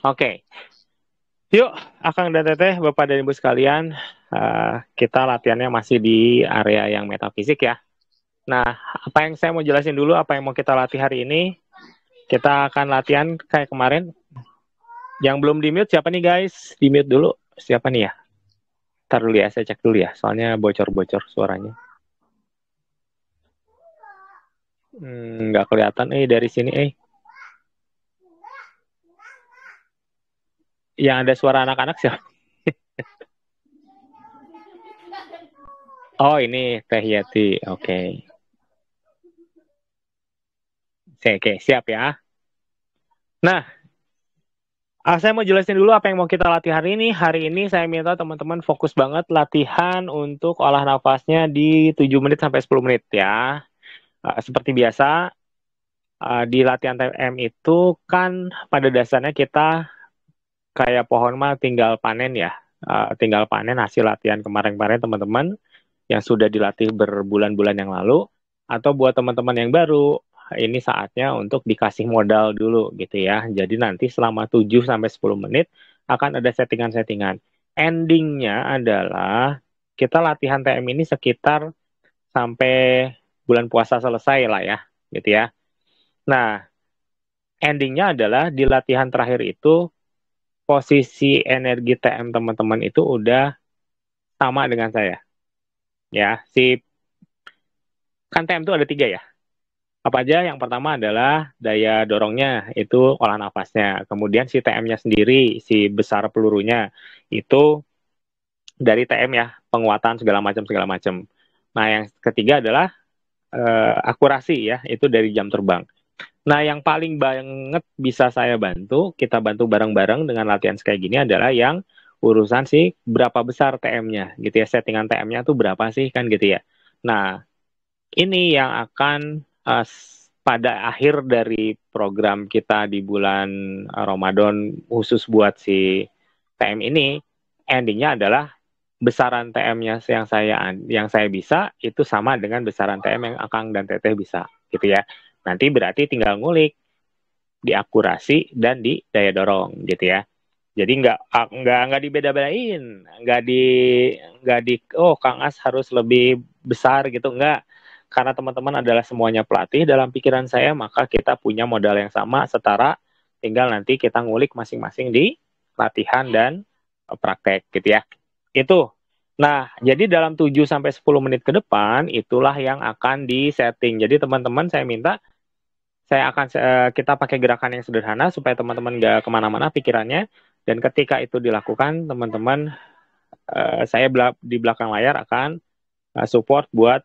Oke, yuk Akang dan Teteh, Bapak dan Ibu sekalian, kita latihannya masih di area yang metafisik ya. Nah, apa yang saya mau jelasin dulu, apa yang mau kita latih hari ini, kita akan latihan kayak kemarin. Yang belum di-mute siapa nih guys? Di-mute dulu, siapa nih ya? Ntar dulu ya, saya cek dulu ya, soalnya bocor-bocor suaranya. Nggak kelihatan, dari sini, Yang ada suara anak-anak siapa? Oh, ini Teh Yati, oke. Oke, siap ya. Nah, saya mau jelasin dulu apa yang mau kita latih hari ini. Hari ini saya minta teman-teman fokus banget latihan untuk olah nafasnya di 7 menit sampai 10 menit ya. Seperti biasa, di latihan TM itu kan pada dasarnya kita kayak pohon mah tinggal panen ya. Tinggal panen hasil latihan kemarin-kemarin teman-teman yang sudah dilatih berbulan-bulan yang lalu. Atau buat teman-teman yang baru, ini saatnya untuk dikasih modal dulu gitu ya. Jadi nanti selama 7 sampai 10 menit akan ada settingan-settingan. Endingnya adalah kita latihan TM ini sekitar sampai bulan puasa selesai lah ya, gitu ya. Nah, endingnya adalah di latihan terakhir itu posisi energi TM teman-teman itu udah sama dengan saya. Ya, kan TM itu ada 3 ya. Apa aja? Yang pertama adalah daya dorongnya, itu olah nafasnya. Kemudian si TM-nya sendiri, si besar pelurunya, itu dari TM ya, penguatan segala macam segala macam. Nah, yang ketiga adalah akurasi ya, itu dari jam terbang. Nah, yang paling banget bisa saya bantu, kita bantu bareng-bareng dengan latihan kayak gini adalah yang urusan sih berapa besar TM-nya gitu ya, settingan TM-nya tuh berapa sih kan gitu ya. Nah, ini yang akan pada akhir dari program kita di bulan Ramadan khusus buat si TM ini, endingnya adalah besaran TM-nya yang saya bisa itu sama dengan besaran TM yang Akang dan Teteh bisa gitu ya. Nanti berarti tinggal ngulik di akurasi dan di daya dorong gitu ya. Jadi nggak dibeda-bedain, nggak di oh Kang As harus lebih besar gitu nggak. Karena teman-teman adalah semuanya pelatih dalam pikiran saya, maka kita punya modal yang sama setara, tinggal nanti kita ngulik masing-masing di latihan dan praktek gitu ya. Itu. Nah, jadi dalam 7 sampai 10 menit ke depan itulah yang akan di-setting. Jadi teman-teman saya minta kita pakai gerakan yang sederhana supaya teman-teman nggak kemana-mana pikirannya. Dan ketika itu dilakukan, teman-teman, saya di belakang layar akan support buat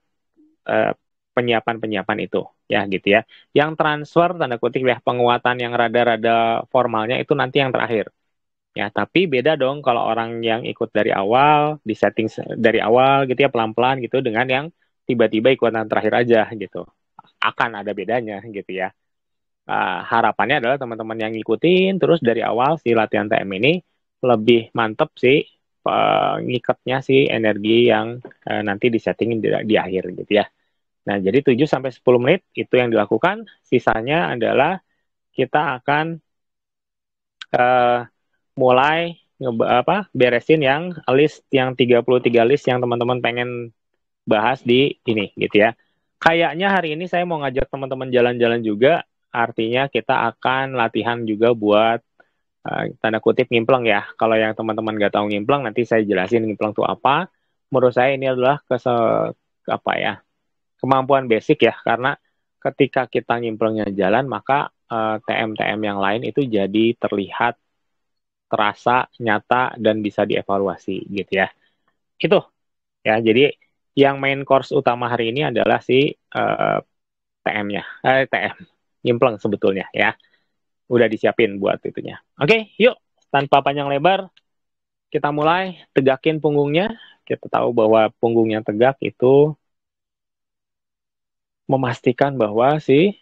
eh, penyiapan-penyiapan itu, ya gitu ya. Yang transfer tanda kutip ya penguatan yang rada-rada formalnya itu nanti yang terakhir. Ya, tapi beda dong kalau orang yang ikut dari awal, di setting dari awal gitu ya pelan-pelan gitu dengan yang tiba-tiba ikutan terakhir aja gitu. Akan ada bedanya gitu ya. Harapannya adalah teman-teman yang ngikutin terus dari awal si latihan TM ini lebih mantep sih ngikatnya si energi yang nanti disettingin di akhir gitu ya. Nah, jadi 7 sampai 10 menit itu yang dilakukan, sisanya adalah kita akan uh, mulai beresin yang list yang 33 list yang teman-teman pengen bahas di ini gitu ya. Kayaknya hari ini saya mau ngajak teman-teman jalan-jalan juga, artinya kita akan latihan juga buat tanda kutip ngimpleng ya. Kalau yang teman-teman nggak tahu ngimpleng, nanti saya jelasin ngimpleng itu apa. Menurut saya ini adalah apa ya kemampuan basic ya, karena ketika kita nyimplengnya jalan, maka TM-TM yang lain itu jadi terlihat, terasa, nyata, dan bisa dievaluasi gitu ya. Itu ya, jadi yang main course utama hari ini adalah si TM-nya, TM, nyimpleng sebetulnya ya. Udah disiapin buat itunya. Oke, yuk. Tanpa panjang lebar, kita mulai tegakin punggungnya. Kita tahu bahwa punggungnya tegak itu memastikan bahwa si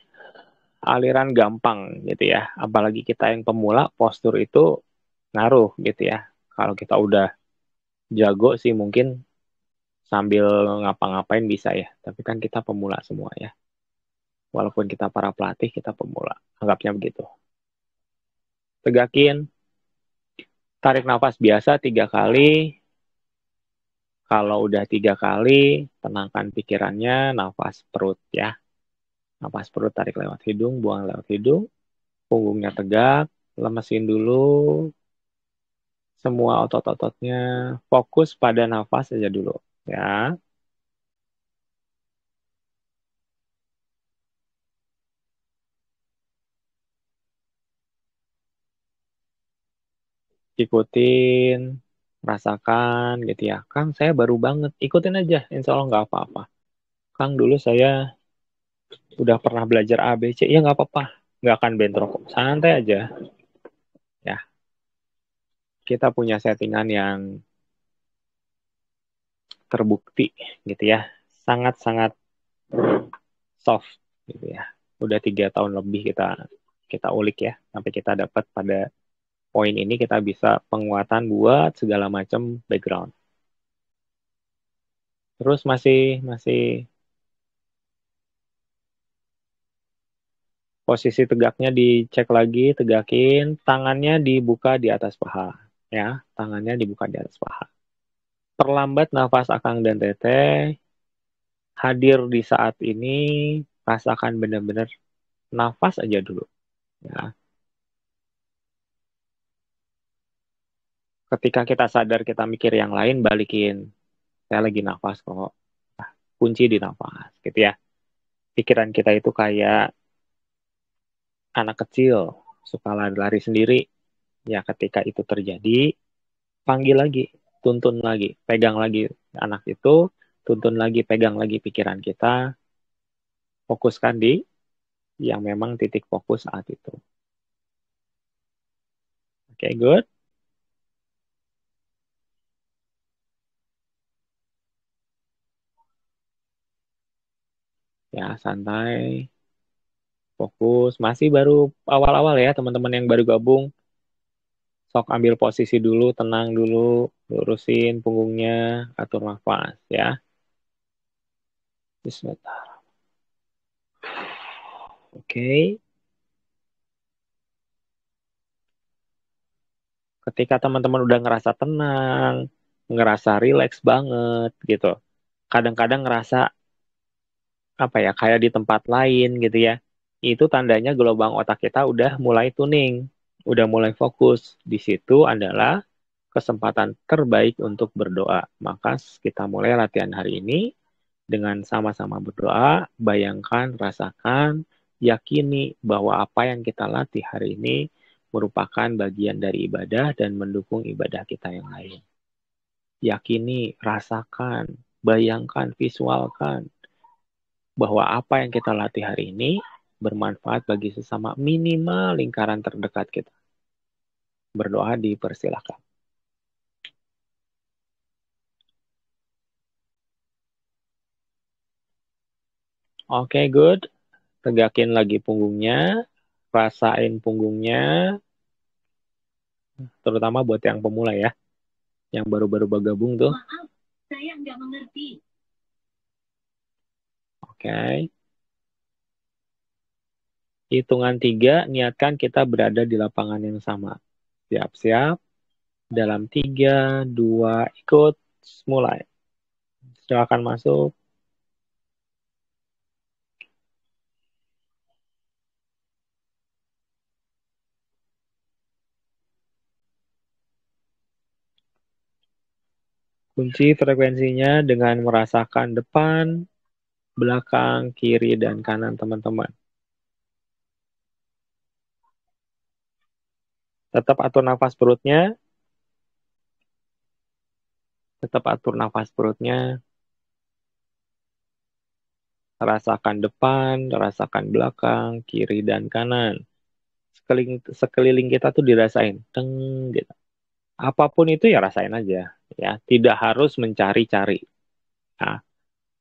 aliran gampang gitu ya. Apalagi kita yang pemula, postur itu ngaruh gitu ya. Kalau kita udah jago sih mungkin sambil ngapa-ngapain bisa ya. Tapi kan kita pemula semua ya. Walaupun kita para pelatih, kita pemula. Anggapnya begitu. Tegakin. Tarik nafas biasa 3 kali. Kalau udah 3 kali, tenangkan pikirannya, nafas perut ya. Nafas perut tarik lewat hidung, buang lewat hidung. Punggungnya tegak, lemesin dulu semua otot-ototnya. Fokus pada nafas aja dulu ya. Ikutin, rasakan gitu ya. Kang, saya baru banget. Ikutin aja, insya Allah nggak apa-apa. Kang, dulu saya udah pernah belajar A, B, C. Ya nggak apa-apa. Nggak akan bentrok. Santai aja. Ya, kita punya settingan yang terbukti gitu ya. Sangat-sangat soft gitu ya. Udah 3 tahun lebih kita kita ulik ya. Sampai kita dapat pada poin ini kita bisa penguatan buat segala macam background. Terus masih masih posisi tegaknya dicek lagi, tegakin, tangannya dibuka di atas paha ya, tangannya dibuka di atas paha. Perlambat nafas Akang dan Teteh, hadir di saat ini, rasakan benar-benar nafas aja dulu ya. Ketika kita sadar kita mikir yang lain, balikin. Saya lagi nafas kok. Kunci di nafas gitu ya. Pikiran kita itu kayak anak kecil, suka lari-lari sendiri. Ya ketika itu terjadi, panggil lagi, tuntun lagi, pegang lagi anak itu, tuntun lagi, pegang lagi pikiran kita, fokuskan di yang memang titik fokus saat itu. Oke, okay, good. Ya, santai, fokus. Masih baru awal-awal ya, teman-teman yang baru gabung. Sok ambil posisi dulu, tenang dulu, lurusin punggungnya, atur nafas ya. Bismillah. Oke. Okay. Ketika teman-teman udah ngerasa tenang, ngerasa rileks banget gitu. Kadang-kadang ngerasa apa ya, kayak di tempat lain gitu ya. Itu tandanya gelombang otak kita udah mulai tuning, udah mulai fokus. Di situ adalah kesempatan terbaik untuk berdoa. Maka kita mulai latihan hari ini dengan sama-sama berdoa, bayangkan, rasakan, yakini bahwa apa yang kita latih hari ini merupakan bagian dari ibadah dan mendukung ibadah kita yang lain. Yakini, rasakan, bayangkan, visualkan bahwa apa yang kita latih hari ini bermanfaat bagi sesama, minimal lingkaran terdekat kita. Berdoa dipersilakan. Oke, okay, good. Tegakin lagi punggungnya, rasain punggungnya, terutama buat yang pemula ya, yang baru-baru bergabung tuh. Maaf, saya nggak mengerti. Oke. Okay. Hitungan 3, niatkan kita berada di lapangan yang sama. Siap-siap. Dalam 3, 2, ikut. Mulai. Silakan masuk. Kunci frekuensinya dengan merasakan depan, belakang, kiri, dan kanan teman-teman. Tetap atur nafas perutnya. Tetap atur nafas perutnya. Rasakan depan, rasakan belakang, kiri, dan kanan. Sekeliling kita tuh dirasain. Teng, gitu. Apapun itu ya rasain aja. Ya, tidak harus mencari-cari. Nah,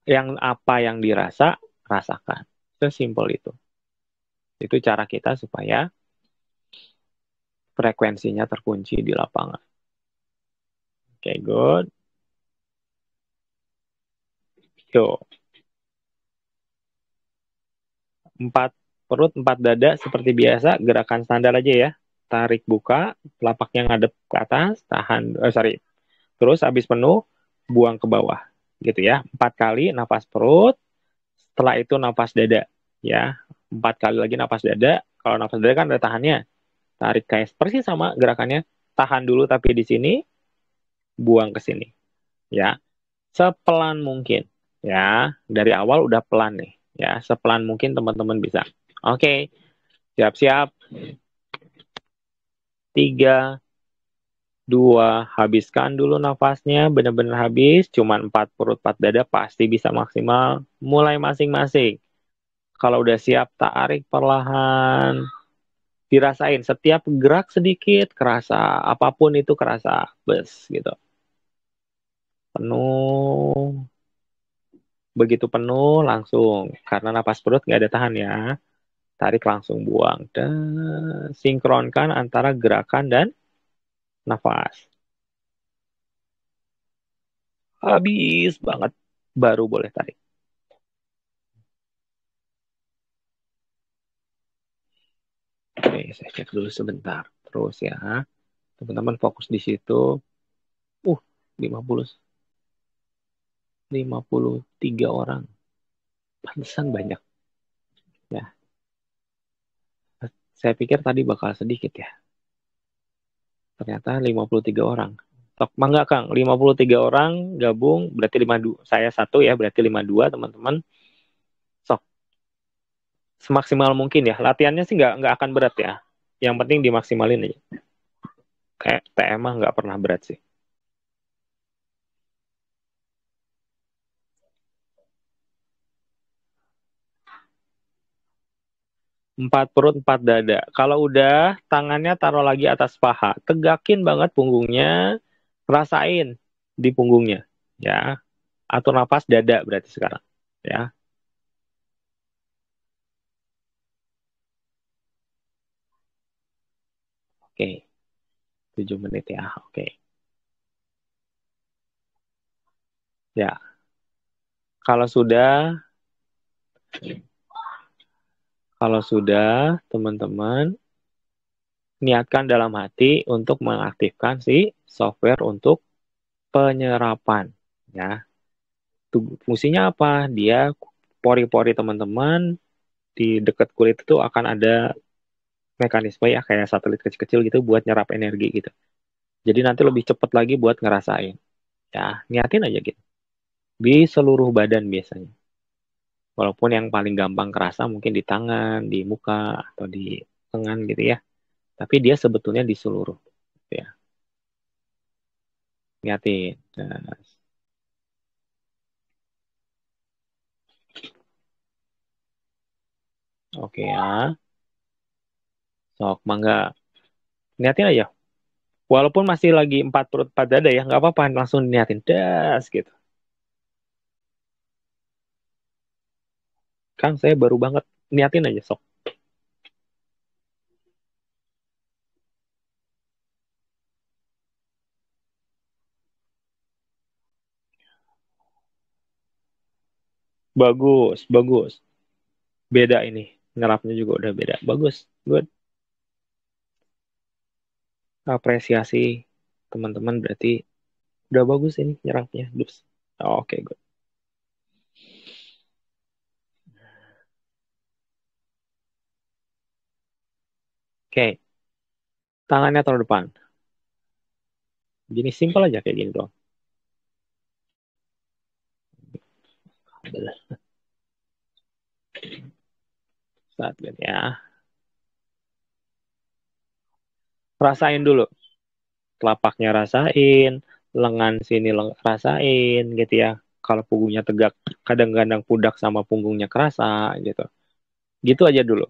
yang apa yang dirasa, rasakan. Sesimpel itu. Itu cara kita supaya frekuensinya terkunci di lapangan. Oke, okay, good. Yo, 4 perut, 4 dada seperti biasa, gerakan standar aja ya. tarik buka, telapaknya ngadep ke atas, tahan, terus habis penuh, buang ke bawah, gitu ya. 4 kali nafas perut, setelah itu nafas dada, ya. 4 kali lagi nafas dada, kalau nafas dada kan ada tahannya, tarik kayak persis sama gerakannya, tahan dulu tapi di sini, buang ke sini, ya. Sepelan mungkin, ya. Dari awal udah pelan nih, ya. Sepelan mungkin teman-teman bisa. Oke, siap-siap. 3, 2, habiskan dulu nafasnya, benar-benar habis, cuman 4 perut, 4 dada, pasti bisa maksimal, mulai masing-masing. Kalau udah siap, tarik perlahan, dirasain, setiap gerak sedikit, kerasa, apapun itu kerasa, bes, gitu. Penuh, begitu penuh, langsung, karena napas perut nggak ada tahan ya, tarik langsung buang, dan sinkronkan antara gerakan dan nafas. Habis banget, baru boleh tarik. Oke, saya cek dulu sebentar. Terus ya, teman-teman fokus di situ. 50, 53 orang. Pantesan banyak. Ya, saya pikir tadi bakal sedikit ya. Ternyata 53 orang. Sok, mangga Kang, 53 orang gabung, berarti 52. Saya satu ya, berarti 52 teman-teman. Sok, semaksimal mungkin ya. Latihannya sih nggak akan berat ya. Yang penting dimaksimalin aja. Kayak TM mah nggak pernah berat sih. 4 perut, 4 dada. Kalau udah, tangannya taruh lagi atas paha. Tegakin banget punggungnya. Rasain di punggungnya. Ya. Atur nafas dada berarti sekarang. Ya. Oke. 7 menit ya. Oke. Ya. Kalau sudah, teman-teman, niatkan dalam hati untuk mengaktifkan si software untuk penyerapan. Ya. Fungsinya apa? Dia pori-pori teman-teman di dekat kulit itu akan ada mekanisme ya kayak satelit kecil-kecil gitu buat nyerap energi gitu. Jadi nanti lebih cepat lagi buat ngerasain. Ya, niatin aja gitu. Di seluruh badan biasanya. Walaupun yang paling gampang kerasa mungkin di tangan, di muka, atau di lengan gitu ya. Tapi dia sebetulnya di seluruh. Gitu ya, niatin. Nah, oke ya. Sok, mangga. Niatin aja. Walaupun masih lagi 4 perut 4 dada ya, nggak apa-apa. Langsung niatin. Das gitu. Kang, saya baru banget. Niatin aja, sok. Bagus, bagus. Beda ini. Nyerapnya juga udah beda. Bagus. Good. Apresiasi teman-teman berarti udah bagus ini nyerapnya. Dus. Oh, oke, good. Oke, tangannya taruh depan. Gini simpel aja kayak gini doang. Saat gini ya. Rasain dulu. Telapaknya rasain, lengan sini rasain gitu ya. Kalau punggungnya tegak, kadang-kadang pundak sama punggungnya kerasa gitu. Gitu aja dulu.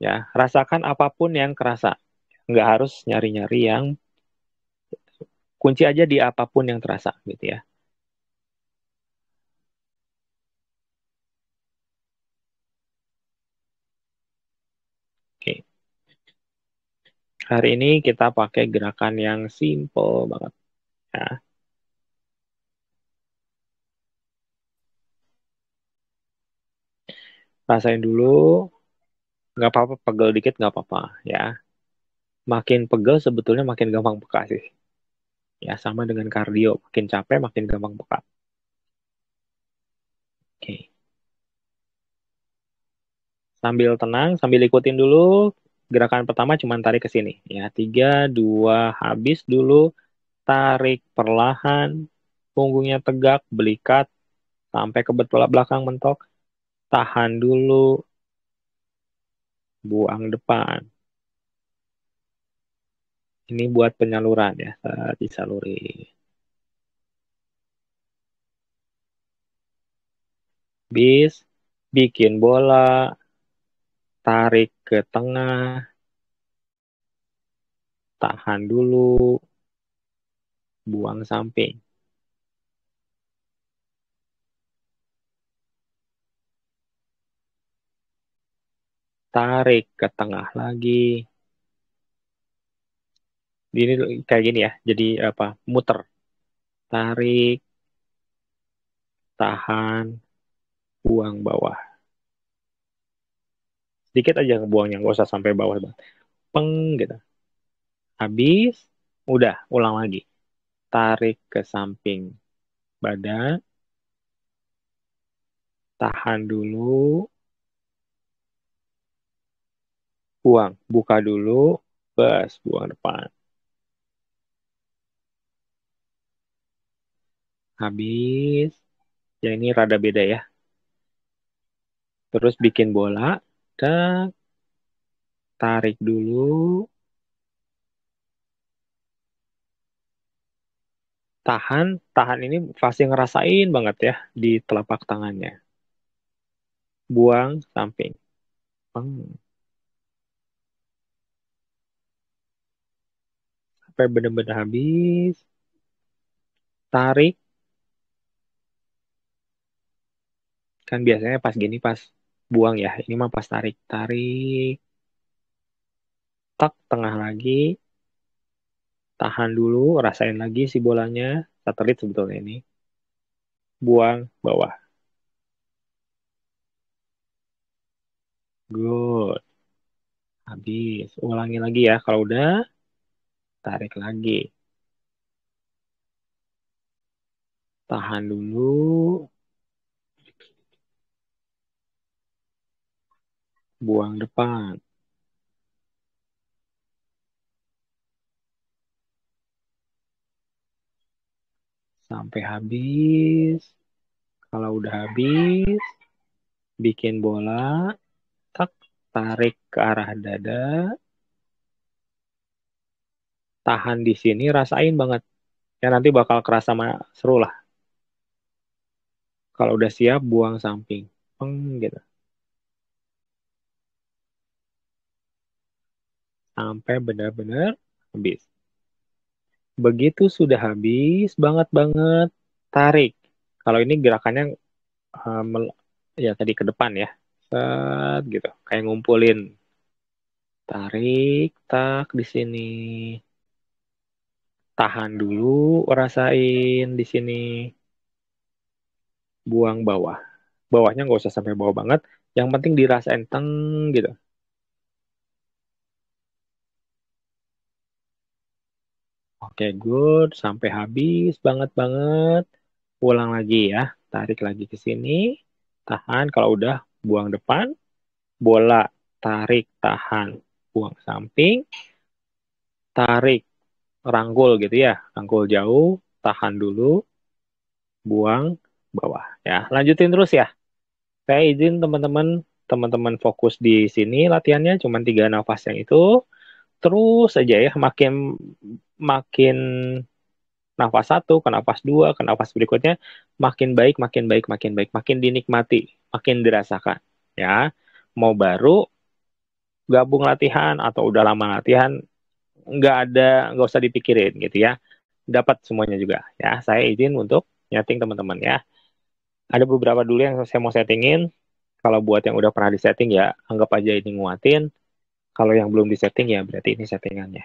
Ya, rasakan apapun yang kerasa. Nggak harus nyari-nyari yang kunci aja di apapun yang terasa gitu ya. Oke. Hari ini kita pakai gerakan yang simple banget. Ya. Rasain dulu, nggak apa-apa, pegel dikit nggak apa-apa ya. Makin pegel sebetulnya makin gampang peka sih. Ya, sama dengan kardio. Makin capek, makin gampang peka. Oke. Sambil tenang, sambil ikutin dulu. Gerakan pertama cuma tarik ke sini. Ya, 3, 2, habis dulu. Tarik perlahan. Punggungnya tegak, belikat. Sampai ke betul belakang mentok. Tahan dulu. Buang depan. Ini buat penyaluran ya. Disaluri. Bis. Bikin bola. Tarik ke tengah. Tahan dulu. Buang samping. Tarik ke tengah lagi. Ini kayak gini ya. Jadi apa? Muter. Tarik, tahan, buang bawah. Sedikit aja ngebuangnya, nggak usah sampai bawah banget. Peng gitu. Habis, udah, ulang lagi. Tarik ke samping badan, tahan dulu, buang. Buka dulu, bas, buang depan. Habis, ya ini rada beda ya. Terus bikin bola, dan tarik dulu, tahan. Tahan ini pasti ngerasain banget ya di telapak tangannya. Buang samping. Peng. Sampai benar-benar habis. Tarik. Kan biasanya pas gini pas buang ya. Ini mah pas tarik. Tarik. Tak, tengah lagi. Tahan dulu. Rasain lagi si bolanya. Satelit sebetulnya ini. Buang bawah. Good. Habis. Ulangi lagi ya. Kalau udah, tarik lagi. Tahan dulu. Buang depan. Sampai habis. Kalau udah habis, bikin bola. Tak, tarik ke arah dada. Tahan di sini, rasain banget. Ya nanti bakal kerasa seru lah. Kalau udah siap, buang samping. Peng, gitu. Sampai benar-benar habis. Begitu sudah habis, banget-banget, tarik. Kalau ini gerakannya ya tadi ke depan ya. Set, gitu. Kayak ngumpulin. Tarik, tak di sini. Tahan dulu, rasain di sini. Buang bawah. Bawahnya nggak usah sampai bawah banget. Yang penting dirasain teng gitu. Oke, good. Sampai habis banget-banget. Ulang lagi ya. Tarik lagi ke sini. Tahan. Kalau udah, buang depan. Bola. Tarik, tahan. Buang samping. Tarik. Rangkul gitu ya. Rangkul jauh. Tahan dulu. Buang bawah. Ya, lanjutin terus ya. Saya izin teman-teman. Teman-teman fokus di sini latihannya. Cuman 3 nafas yang itu. Terus aja ya. Makin makin nafas satu, ke nafas dua, ke nafas berikutnya makin baik, makin baik, makin baik, makin dinikmati, makin dirasakan. Ya, mau baru gabung latihan atau udah lama latihan, nggak ada, nggak usah dipikirin gitu ya. Dapat semuanya juga. Ya, saya izin untuk nyeting teman-teman ya. Ada beberapa dulu yang saya mau settingin. Kalau buat yang udah pernah disetting ya, anggap aja ini nguatin. Kalau yang belum disetting ya berarti ini settingannya.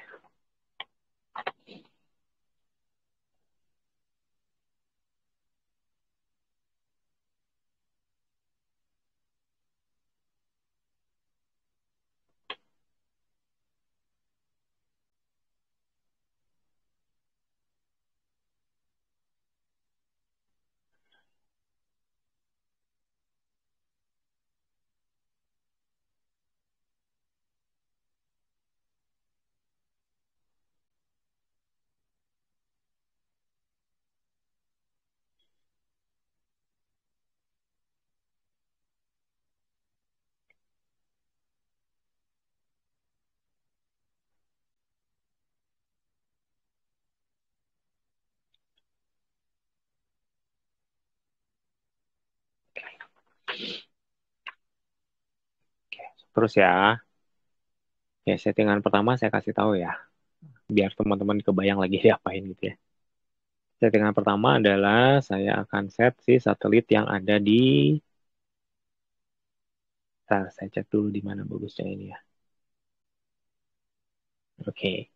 Oke, terus ya. Ya, settingan pertama saya kasih tahu ya, biar teman-teman kebayang lagi diapain gitu ya. Settingan pertama adalah saya akan set si satelit yang ada di. Bentar, saya cek dulu di mana bagusnya ini ya. Oke.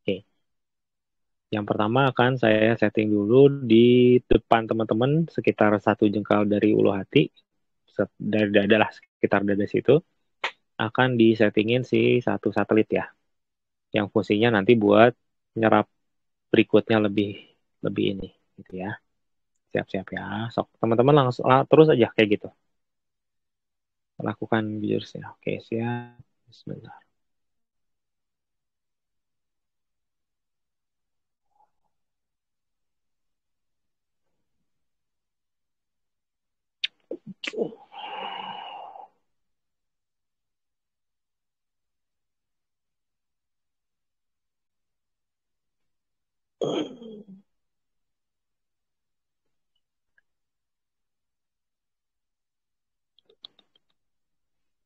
Oke. Yang pertama akan saya setting dulu di depan teman-teman sekitar 1 jengkal dari ulu hati, dari dada lah, sekitar dada situ, akan disettingin si satu satelit ya, yang fungsinya nanti buat nyerap berikutnya lebih lebih ini gitu ya. Siap-siap ya. Sok teman-teman langsung terus aja kayak gitu. Lakukan viewers-nya. Oke, siap. Sebentar.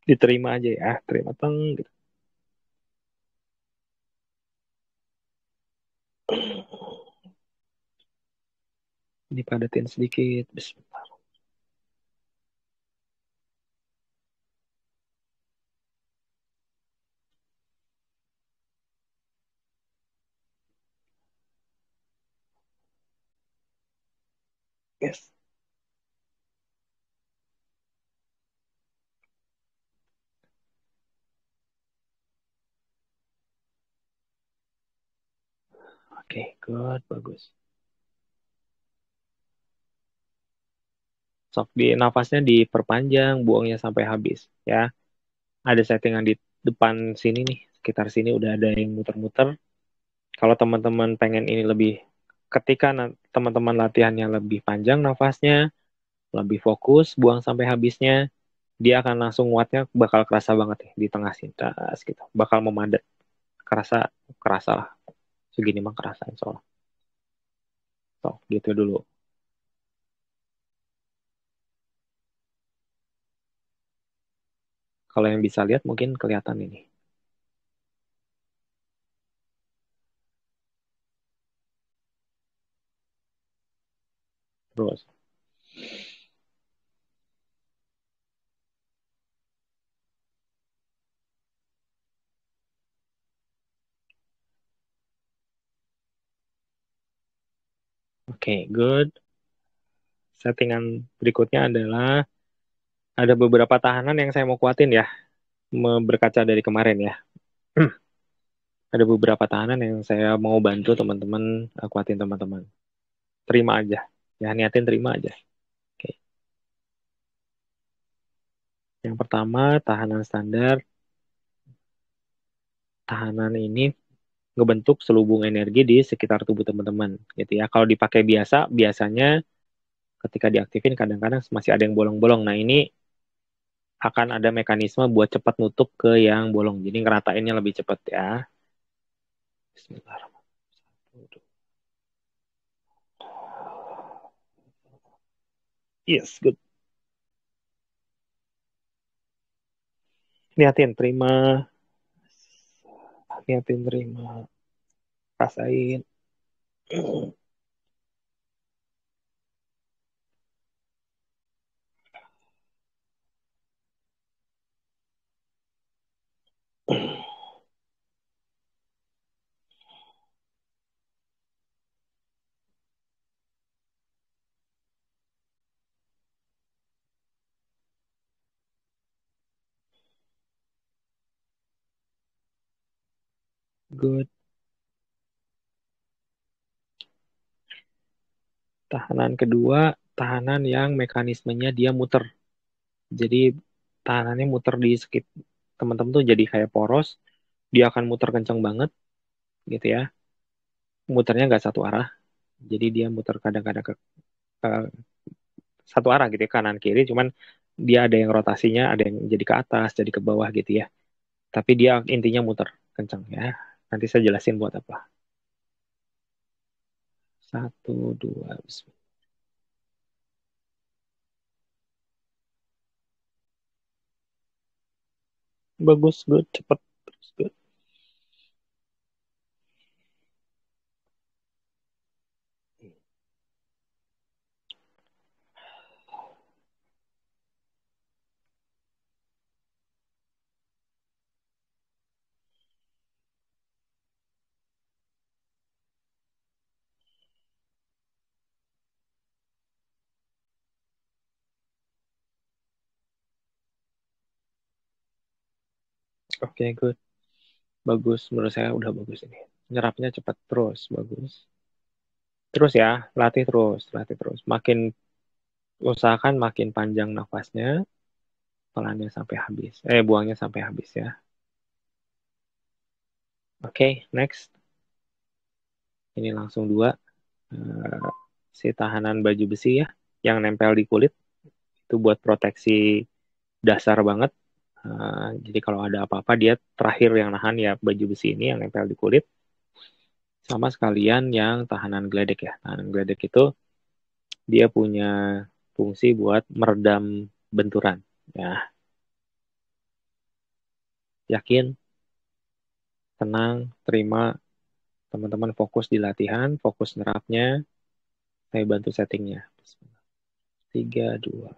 Diterima aja ya, terima teng gitu. Dipadatin sedikit. Bismillah. Yes. Oke, good, bagus. Sok di nafasnya diperpanjang, buangnya sampai habis ya. Ada settingan di depan sini nih, sekitar sini udah ada yang muter-muter. Kalau teman-teman pengen ini lebih, ketika teman-teman latihannya lebih panjang nafasnya, lebih fokus, buang sampai habisnya, dia akan langsung wattnya bakal kerasa banget ya di tengah sintas gitu. Bakal memadat. Kerasa, kerasa lah. Segini mah kerasa insya Allah. So, gitu dulu. Kalau yang bisa lihat mungkin kelihatan ini. Terus. Oke, good. Settingan berikutnya adalah ada beberapa tahanan yang saya mau kuatin ya. Berkaca dari kemarin ya. Ada beberapa tahanan yang saya mau bantu teman-teman kuatin teman-teman. Terima aja. Ya, niatin terima aja. Oke. Yang pertama, tahanan standar. Tahanan ini ngebentuk selubung energi di sekitar tubuh teman-teman gitu ya. Kalau dipakai biasa, biasanya ketika diaktifin kadang-kadang masih ada yang bolong-bolong. Nah, ini akan ada mekanisme buat cepat nutup ke yang bolong. Jadi ngeratainnya lebih cepat ya. Bismillahirrahmanirrahim. Yes, good. Niatin terima, niatin terima, rasain. Good. Tahanan kedua, tahanan yang mekanismenya dia muter. Jadi tahanannya muter di sekitar teman-teman tuh jadi kayak poros, dia akan muter kencang banget gitu ya. Muternya nggak satu arah, jadi dia muter kadang-kadang ke satu arah gitu ya, kanan kiri, cuman dia ada yang rotasinya, ada yang jadi ke atas, jadi ke bawah gitu ya. Tapi dia intinya muter kencang ya. Nanti saya jelasin buat apa. Satu, dua, bismillah. Bagus, good, cepet, terus good. Oke, good. Bagus, menurut saya udah bagus ini. Nyerapnya cepat terus, bagus. Terus ya, latih terus. Makin usahakan makin panjang nafasnya, pelannya sampai habis. Buangnya sampai habis ya. Oke, next. Ini langsung dua. Eh, si tahanan baju besi ya, yang nempel di kulit. Itu buat proteksi dasar banget. Jadi kalau ada apa-apa, dia terakhir yang nahan ya baju besi ini yang nempel di kulit. Sama sekalian yang tahanan geledek ya. Tahanan geledek itu dia punya fungsi buat meredam benturan. Ya, yakin, tenang, terima, teman-teman fokus di latihan, fokus nerapnya, saya bantu settingnya. Tiga, dua.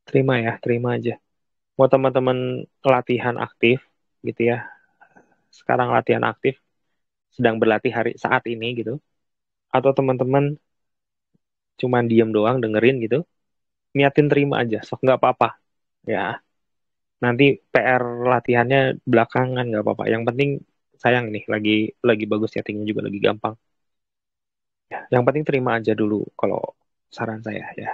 Terima ya, terima aja. Mau teman-teman latihan aktif gitu ya, sekarang latihan aktif, sedang berlatih hari saat ini gitu, atau teman-teman cuman diem doang dengerin gitu, niatin terima aja, sok nggak apa-apa ya. Nanti PR latihannya belakangan nggak apa-apa. Yang penting sayang nih, lagi bagus settingnya juga lagi gampang. Ya, yang penting terima aja dulu kalau saran saya ya.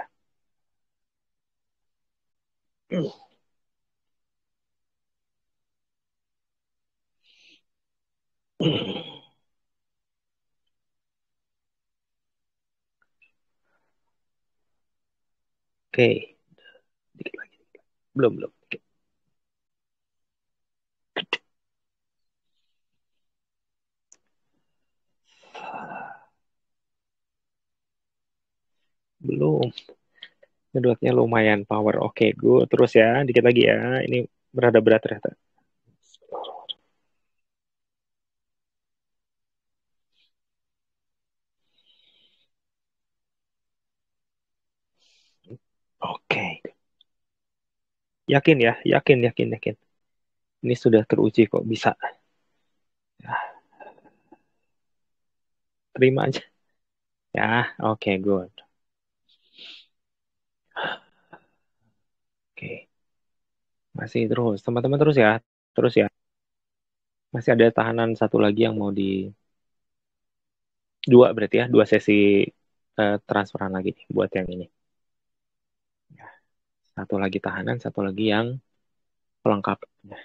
Oke, dikit lagi. Belum, belum. Dikit. Belum. Ngedotnya lumayan power. Oke, gue terus ya. Dikit lagi ya. Ini berada berat ternyata. Oke. Yakin ya, yakin, yakin, yakin. Ini sudah teruji kok bisa. Ya, terima aja. Ya, oke, good. Oke, masih terus. Teman-teman terus ya. Terus ya. Masih ada tahanan satu lagi yang mau di dua berarti ya. Dua sesi transferan lagi nih buat yang ini. Ya, satu lagi tahanan, satu lagi yang pelengkap. Ya,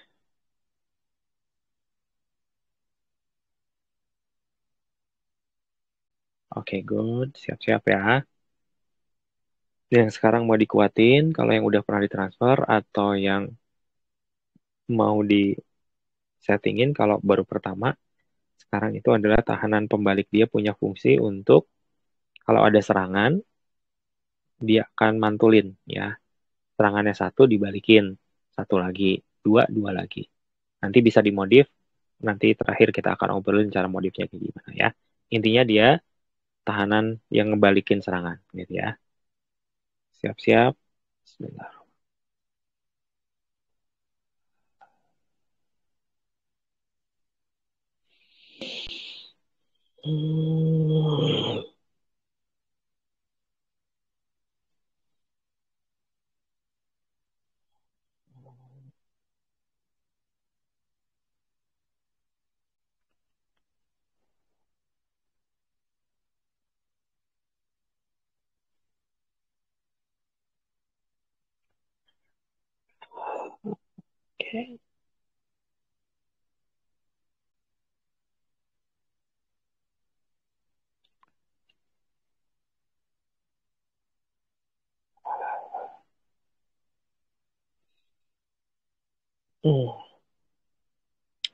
oke, good. Siap-siap ya. Yang sekarang mau dikuatin, kalau yang udah pernah ditransfer atau yang mau di settingin kalau baru pertama, sekarang itu adalah tahanan pembalik. Dia punya fungsi untuk kalau ada serangan, dia akan mantulin ya. Serangannya satu dibalikin, satu lagi, dua, dua lagi. Nanti bisa dimodif, nanti terakhir kita akan obrolin cara modifnya kayak gimana ya. Intinya dia tahanan yang ngebalikin serangan gitu ya. Siap-siap. Bismillah. Hmm. Okay.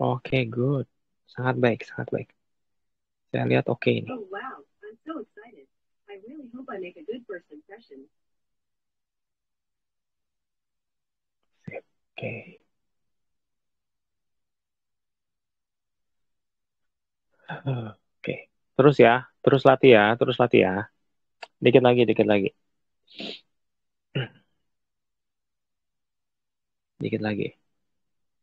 Oke, good. Sangat baik, sangat baik. Saya lihat oke ini. Oh wow, I'm so excited. I really hope I make a good first impression. Sip. Oke. Oke. Terus ya, terus latih ya, terus latih ya. Dikit lagi, dikit lagi. Dikit lagi.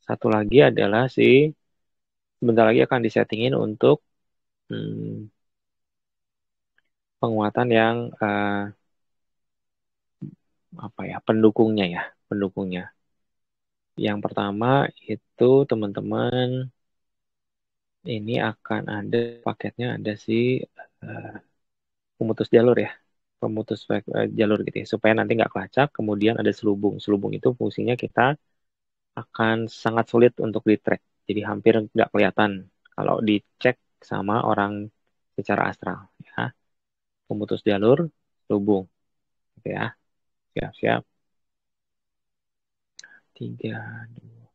Satu lagi adalah sebentar lagi akan disettingin untuk hmm, penguatan yang apa ya, pendukungnya ya, pendukungnya. Yang pertama itu teman-teman ini akan ada paketnya ada eh, pemutus jalur ya, pemutus jalur gitu ya, supaya nanti nggak kelacak. Kemudian ada selubung. Selubung itu fungsinya kita akan sangat sulit untuk di-track. Jadi hampir nggak kelihatan kalau dicek sama orang secara astral ya. Pemutus jalur, selubung gitu ya. Siap-siap. 3, 2,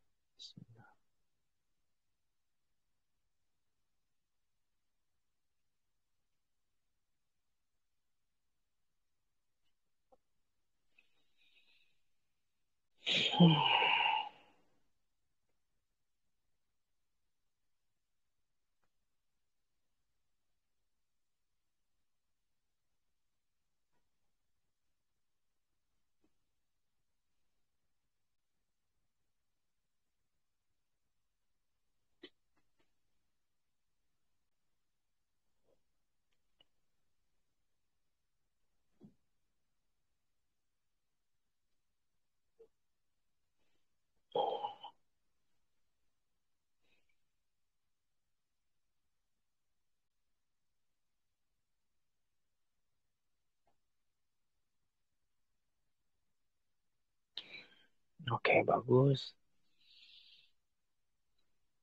Oke, bagus.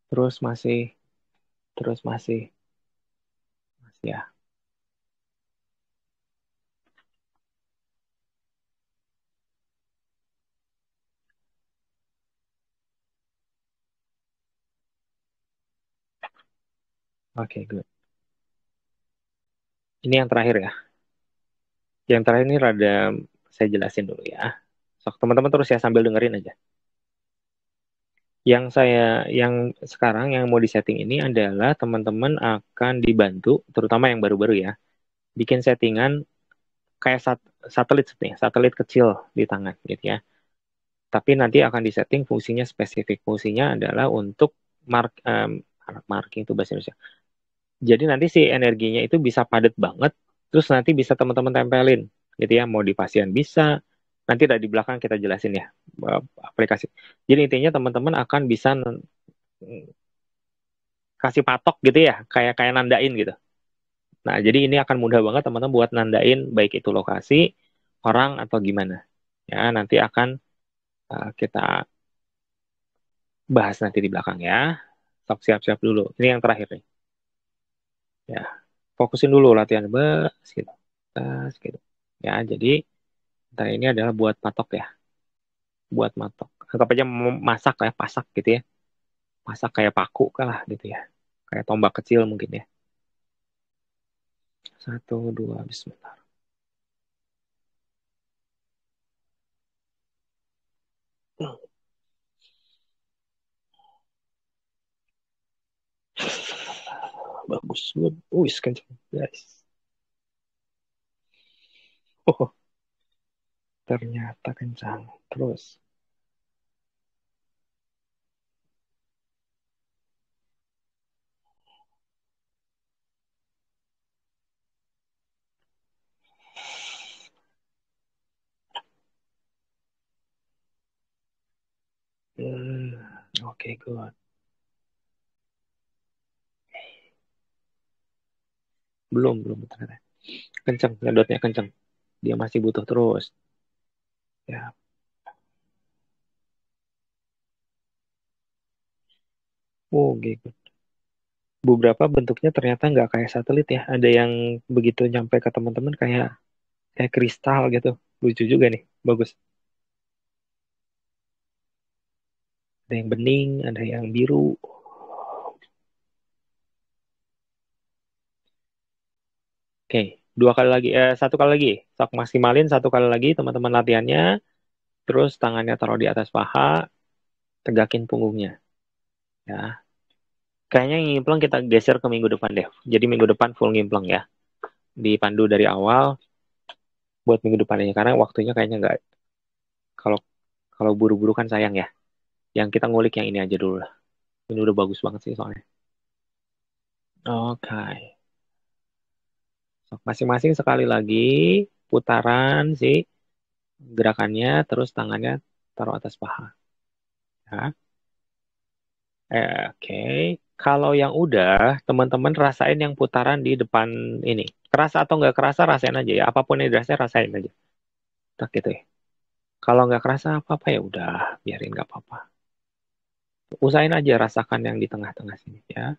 Terus masih, terus masih ya. Oke, good. Ini yang terakhir ya. Yang terakhir ini rada saya jelasin dulu ya. So, teman-teman terus ya sambil dengerin aja. Yang sekarang yang mau disetting ini adalah teman-teman akan dibantu, terutama yang baru-baru ya, bikin settingan kayak satelit nih, satelit kecil di tangan gitu ya. Tapi nanti akan disetting fungsinya spesifik. Fungsinya adalah untuk marking itu bahasa Indonesia. Jadi nanti si energinya itu bisa padat banget, terus nanti bisa teman-teman tempelin, gitu ya. Mau di pasien bisa, nanti dari di belakang kita jelasin ya aplikasi. Jadi intinya teman-teman akan bisa kasih patok gitu ya, kayak kayak nandain gitu. Nah, jadi ini akan mudah banget teman-teman buat nandain baik itu lokasi, orang atau gimana. Ya, nanti akan kita bahas nanti di belakang ya. Sok siap-siap dulu. Ini yang terakhir nih. Ya, fokusin dulu latihan bas gitu. Bas gitu. Ya, jadi ntar ini adalah buat patok ya, buat matok. Anggap aja masak ya, pasak gitu ya. Masak kayak paku kalah gitu ya. Kayak tombak kecil mungkin ya. 1, 2, bismillah. Bagus, good. Wih, kenceng, guys. Oh, ternyata kencang. Terus. Oke, good. Belum ternyata. Kenceng, nyedotnya kenceng. Dia masih butuh terus. Ya, Oh, gitu. Beberapa bentuknya ternyata nggak kayak satelit ya. Ada yang begitu nyampe ke teman-teman kayak kayak kristal gitu. Lucu juga nih. Bagus. Ada yang bening, ada yang biru. Oke, dua kali lagi. Satu kali lagi. Sok maksimalin satu kali lagi teman-teman latihannya. Terus tangannya taruh di atas paha, tegakin punggungnya. Ya. Kayaknya yang ngimpleng kita geser ke minggu depan deh. Jadi minggu depan full ngimpleng ya. Dipandu dari awal buat minggu depan ini karena waktunya kayaknya nggak. Kalau kalau buru-buru kan sayang ya. Yang kita ngulik yang ini aja dulu lah. Ini udah bagus banget sih soalnya. Oke. Sok masing-masing sekali lagi putaran sih gerakannya terus tangannya taruh atas paha. Ya. Oke. Kalau yang udah, teman-teman rasain yang putaran di depan ini. Kerasa atau nggak kerasa, rasain aja ya. Apapun yang dirasain, rasain aja. Tak gitu ya. Kalau nggak kerasa apa-apa ya udah, biarin nggak apa-apa. Usahain aja rasakan yang di tengah-tengah sini ya.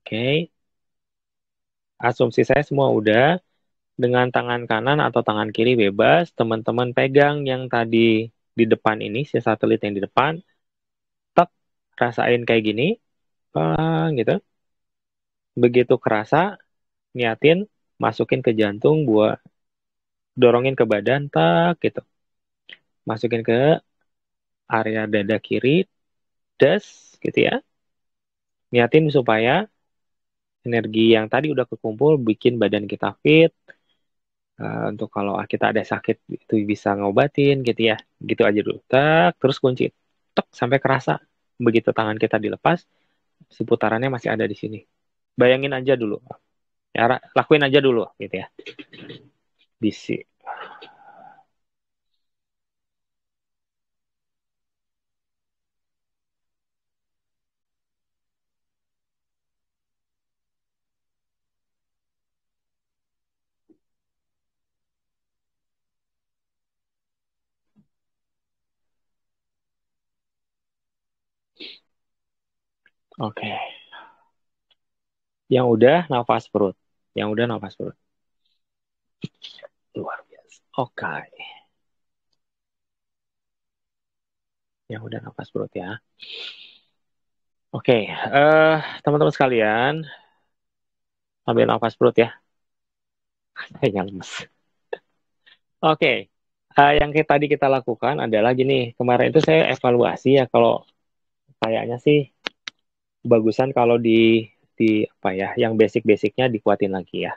Oke. Asumsi saya semua udah. Dengan tangan kanan atau tangan kiri bebas, teman-teman pegang yang tadi di depan ini, si satelit yang di depan, tek, rasain kayak gini, gitu. Begitu kerasa, niatin, masukin ke jantung, buat dorongin ke badan, tak, gitu. Masukin ke area dada kiri, das, gitu ya. Niatin supaya energi yang tadi udah kekumpul, bikin badan kita fit, untuk kalau kita ada sakit itu bisa ngobatin gitu ya. Gitu aja dulu. Tak, terus kunci. Tek sampai kerasa. Begitu tangan kita dilepas, si putarannya masih ada di sini. Bayangin aja dulu. Ya, lakuin aja dulu gitu ya. Bisi. Oke. Yang udah nafas perut. Yang udah nafas perut. Luar biasa. Oke. Yang udah nafas perut ya. Oke, teman-teman sekalian, ambil nafas perut ya. Kayaknya lemes. Oke, yang tadi kita lakukan adalah gini. Kemarin itu saya evaluasi ya, kalau kayaknya sih bagusan kalau di apa ya, yang basic-basicnya dikuatin lagi ya.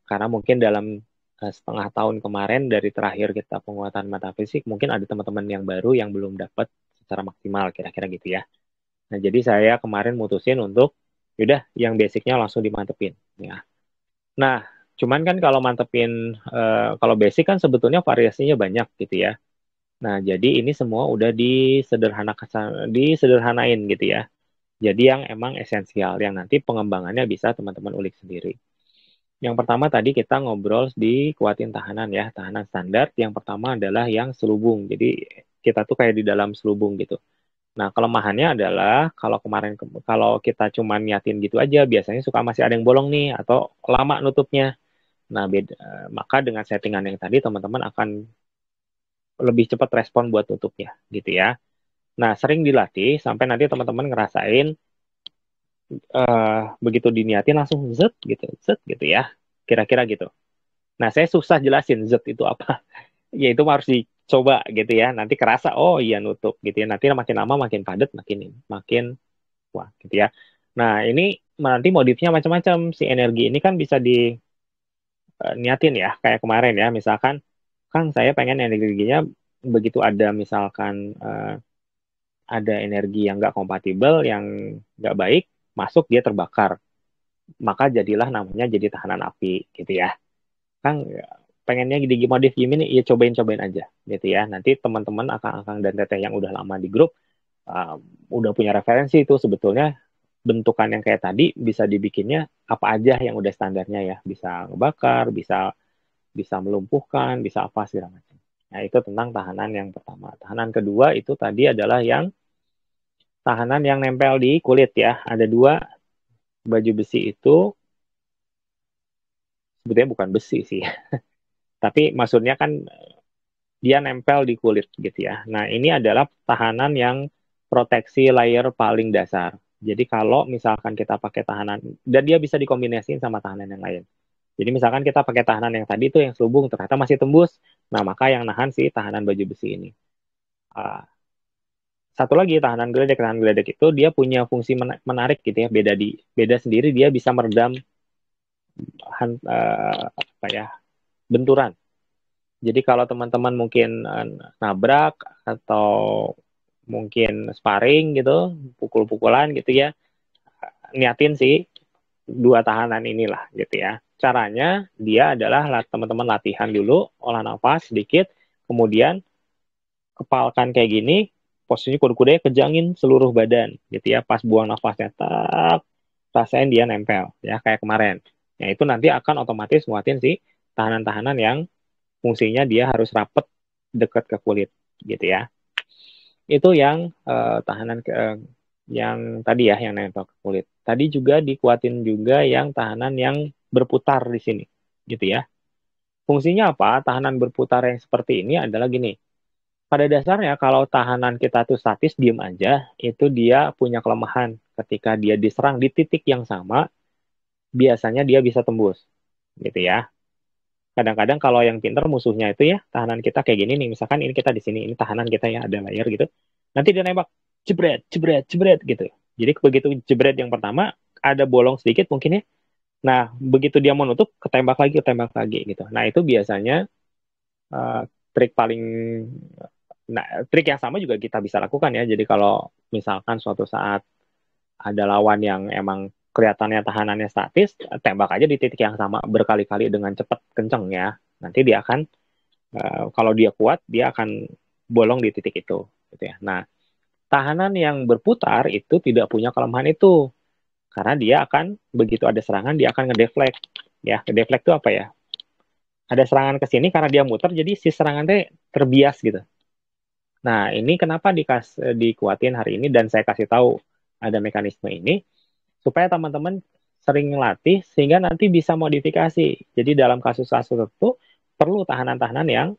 Karena mungkin dalam setengah tahun kemarin dari terakhir kita penguatan metafisik, mungkin ada teman-teman yang baru yang belum dapat secara maksimal, kira-kira gitu ya. Nah, jadi saya kemarin mutusin untuk, yaudah, yang basicnya langsung dimantepin. Ya. Nah, cuman kan kalau mantepin, kalau basic kan sebetulnya variasinya banyak gitu ya. Nah, jadi ini semua udah disederhanain gitu ya. Jadi yang emang esensial, yang nanti pengembangannya bisa teman-teman ulik sendiri. Yang pertama tadi kita ngobrol di kuatin tahanan ya, tahanan standar. Yang pertama adalah yang selubung. Jadi kita tuh kayak di dalam selubung gitu. Nah, kelemahannya adalah kalau kalau kita cuma niatin gitu aja, biasanya suka masih ada yang bolong nih atau lama nutupnya. Nah, maka dengan settingan yang tadi teman-teman akan lebih cepat respon buat tutupnya gitu ya. Nah, sering dilatih sampai nanti teman-teman ngerasain begitu diniatin langsung zet gitu ya. Kira-kira gitu. Nah, saya susah jelasin zet itu apa. Ya itu harus dicoba gitu ya. Nanti kerasa oh iya nutup gitu ya. Nanti makin lama makin padat, makin wah gitu ya. Nah, ini nanti modifnya macam-macam. Si energi ini kan bisa niatin ya, kayak kemarin ya. Misalkan, Kang, saya pengen energinya begitu ada misalkan ada energi yang nggak kompatibel, yang nggak baik, masuk dia terbakar. Maka jadilah namanya jadi tahanan api gitu ya. Kang, pengennya modif gimana? Ya cobain-cobain aja gitu ya. Nanti teman-teman akang-akang dan teteh yang udah lama di grup, uh, udah punya referensi itu sebetulnya bentukan yang kayak tadi bisa dibikinnya apa aja yang udah standarnya ya. Bisa ngebakar, bisa melumpuhkan, bisa apa segala macam. Nah, itu tentang tahanan yang pertama. Tahanan kedua itu tadi adalah yang tahanan yang nempel di kulit ya. Ada dua, baju besi itu sebetulnya bukan besi sih, tapi maksudnya kan dia nempel di kulit gitu ya. Nah, ini adalah tahanan yang proteksi layer paling dasar. Jadi kalau misalkan kita pakai tahanan, dan dia bisa dikombinasiin sama tahanan yang lain. Jadi misalkan kita pakai tahanan yang tadi itu yang selubung, ternyata masih tembus. Nah, maka yang nahan sih tahanan baju besi ini. Ah, satu lagi tahanan geledek itu dia punya fungsi menarik gitu ya, beda sendiri, dia bisa meredam apa ya, benturan. Jadi kalau teman-teman mungkin nabrak atau mungkin sparring gitu, pukul-pukulan gitu ya, niatin sih dua tahanan inilah gitu ya. Caranya dia adalah teman-teman latihan dulu, olah nafas sedikit, kemudian kepalkan kayak gini, posisinya kudu-kudunya kejangin seluruh badan gitu ya. Pas buang nafasnya, tak, rasain dia nempel ya kayak kemarin. Nah itu nanti akan otomatis nguatin sih tahanan-tahanan yang fungsinya dia harus rapet deket ke kulit gitu ya. Itu yang tahanan yang tadi ya yang nempel ke kulit. Tadi juga dikuatin juga yang tahanan yang berputar di sini gitu ya. Fungsinya apa? Tahanan berputar yang seperti ini adalah gini. Pada dasarnya kalau tahanan kita tuh statis diem aja, itu dia punya kelemahan. Ketika dia diserang di titik yang sama, biasanya dia bisa tembus gitu ya. Kadang-kadang kalau yang pinter musuhnya itu ya, tahanan kita kayak gini nih, misalkan ini kita di sini, ini tahanan kita ya, ada layar gitu. Nanti dia nembak, jebret, jebret, jebret gitu. Jadi begitu jebret yang pertama, ada bolong sedikit mungkin ya. Nah, begitu dia mau nutup, ketembak lagi gitu. Nah, itu biasanya uh, trik paling, nah, trik yang sama juga kita bisa lakukan ya. Jadi kalau misalkan suatu saat ada lawan yang emang kelihatannya tahanannya statis, tembak aja di titik yang sama berkali-kali dengan cepat kenceng ya. Nanti dia akan kalau dia kuat dia akan bolong di titik itu gitu ya. Nah, tahanan yang berputar itu tidak punya kelemahan itu karena dia akan begitu ada serangan dia akan ngedeflect ya. Ngedeflect itu apa ya? Ada serangan ke sini karena dia muter jadi si serangan teh terbias gitu. Nah, ini kenapa dikuatin hari ini dan saya kasih tahu ada mekanisme ini supaya teman-teman sering ngelatih sehingga nanti bisa modifikasi. Jadi dalam kasus-kasus tertentu perlu tahanan-tahanan yang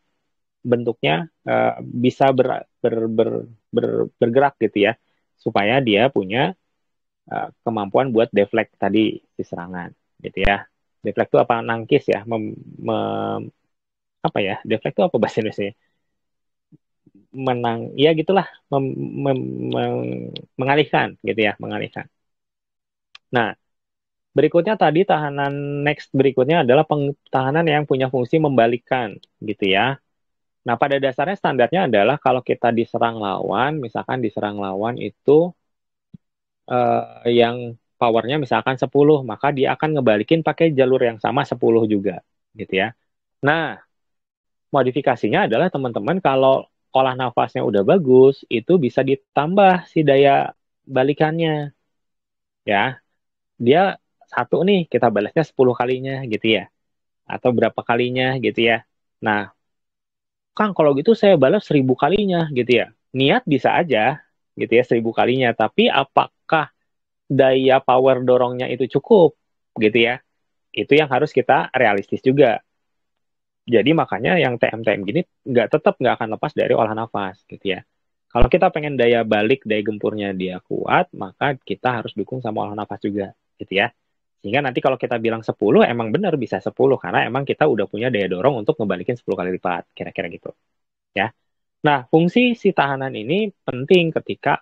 bentuknya bisa bergerak gitu ya, supaya dia punya kemampuan buat deflect tadi di serangan gitu ya. Deflect itu apa? Nangkis ya, apa ya? Deflect itu apa bahasa Indonesia? Menang, ya gitulah, mengalihkan gitu ya, mengalihkan. Nah, berikutnya tadi tahanan next berikutnya adalah tahanan yang punya fungsi membalikkan gitu ya. Nah, pada dasarnya standarnya adalah kalau kita diserang lawan, misalkan diserang lawan itu yang powernya misalkan 10, maka dia akan ngebalikin pakai jalur yang sama 10 juga gitu ya. Nah, modifikasinya adalah teman-teman kalau olah nafasnya udah bagus, itu bisa ditambah si daya balikannya ya. Dia satu nih, kita balasnya 10 kalinya gitu ya. Atau berapa kalinya gitu ya. Nah, Kang, kalau gitu saya balas 1000 kalinya gitu ya. Niat bisa aja gitu ya 1000 kalinya. Tapi apakah daya power dorongnya itu cukup gitu ya? Itu yang harus kita realistis juga. Jadi makanya yang TM-TM gini tetap nggak akan lepas dari olah nafas gitu ya. Kalau kita pengen daya balik, daya gempurnya dia kuat, maka kita harus dukung sama olah nafas juga gitu ya. Sehingga nanti kalau kita bilang 10, emang benar bisa 10 karena emang kita udah punya daya dorong untuk ngebalikin 10 kali lipat, kira-kira gitu ya. Nah, fungsi si tahanan ini penting ketika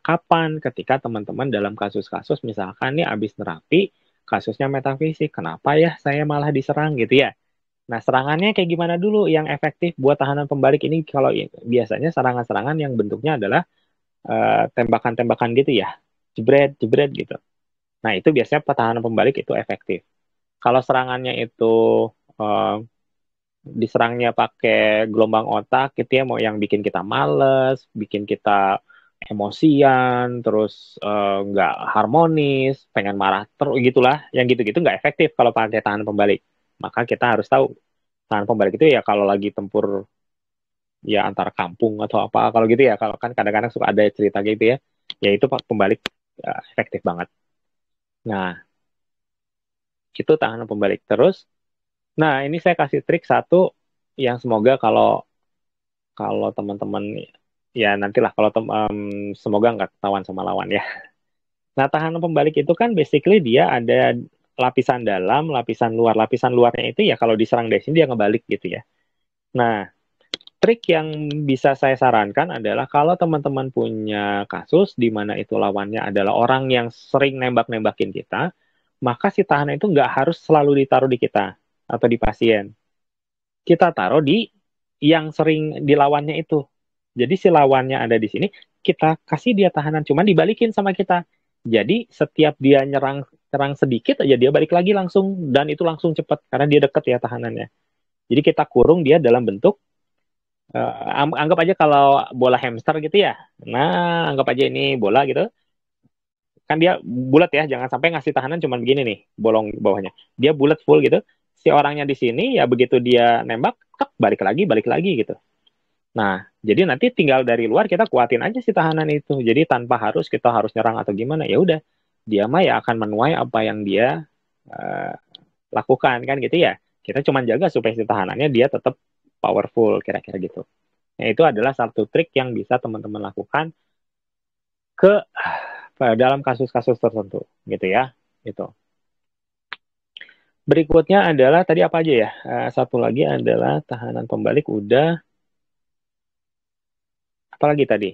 teman-teman dalam kasus-kasus misalkan nih abis nerapi, kasusnya metafisik, kenapa ya saya malah diserang gitu ya. Nah, serangannya kayak gimana dulu yang efektif buat tahanan pembalik ini kalau biasanya serangan-serangan yang bentuknya adalah tembakan-tembakan gitu ya. Jebret, jebret gitu. Nah, itu biasanya pertahanan pembalik itu efektif. Kalau serangannya itu uh, diserangnya pakai gelombang otak gitu ya, mau yang bikin kita males, bikin kita emosian, terus nggak harmonis, pengen marah terus gitulah, yang gitu-gitu nggak efektif kalau pakai tahanan pembalik. Maka kita harus tahu tahanan pembalik itu ya kalau lagi tempur ya antar kampung atau apa, kalau gitu ya, kalau kan kadang-kadang suka ada cerita gitu ya itu pembalik efektif banget. Nah, itu tahanan pembalik. Terus, nah ini saya kasih trik satu yang semoga kalau kalau teman-teman ya nantilah kalau semoga nggak ketahuan sama lawan ya. Nah, tahanan pembalik itu kan basically dia ada lapisan dalam, lapisan luar. Lapisan luarnya itu ya kalau diserang dari sini dia ngebalik gitu ya. Nah, trik yang bisa saya sarankan adalah kalau teman-teman punya kasus di mana itu lawannya adalah orang yang sering nembak-nembakin kita, maka si tahanan itu nggak harus selalu ditaruh di kita atau di pasien. Kita taruh di yang sering dilawannya itu. Jadi si lawannya ada di sini, kita kasih dia tahanan, cuman dibalikin sama kita. Jadi setiap dia nyerang nyerang sedikit aja dia balik lagi langsung, dan itu langsung cepat karena dia deket ya tahanannya. Jadi kita kurung dia dalam bentuk anggap aja kalau bola hamster gitu ya. Nah, anggap aja ini bola gitu. Kan dia bulat ya, jangan sampai ngasih tahanan cuman begini nih, bolong bawahnya. Dia bulat full gitu. Si orangnya di sini ya begitu dia nembak, tek, balik lagi gitu. Nah, jadi nanti tinggal dari luar kita kuatin aja si tahanan itu. Jadi tanpa harus kita harus nyerang atau gimana, ya udah. Dia mah ya akan menuai apa yang dia uh, lakukan kan gitu ya. Kita cuma jaga supaya si tahanannya dia tetap powerful kira-kira gitu. Nah, itu adalah satu trik yang bisa teman-teman lakukan ke dalam kasus-kasus tertentu gitu ya. Gitu. Berikutnya adalah tadi apa aja ya? Satu lagi adalah tahanan pembalik udah. Apalagi tadi?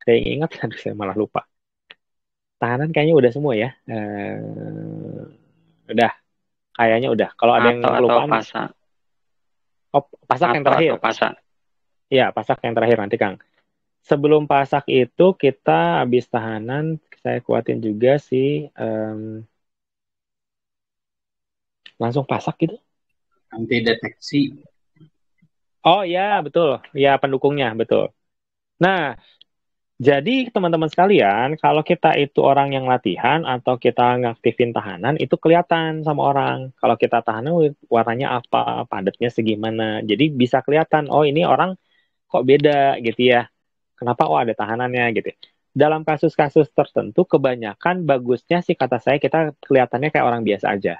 Saya ingat, aduh saya malah lupa. Tahanan kayaknya udah semua ya. Udah, kayaknya udah. Kalau ada yang atau kelupaan, pasak oh, pasak yang terakhir. atau pasak. Ya, pasak yang terakhir nanti Kang. Sebelum pasak itu kita habis tahanan, saya kuatin juga sih langsung pasak gitu. Anti deteksi. Oh ya, betul. Ya, pendukungnya, betul. Nah, jadi teman-teman sekalian, kalau kita itu orang yang latihan atau kita ngaktifin tahanan, itu kelihatan sama orang. Kalau kita tahanan warnanya apa, padatnya segimana. Jadi bisa kelihatan, oh ini orang kok beda gitu ya. Kenapa? Oh ada tahanannya gitu. Dalam kasus-kasus tertentu, kebanyakan bagusnya sih kata saya kita kelihatannya kayak orang biasa aja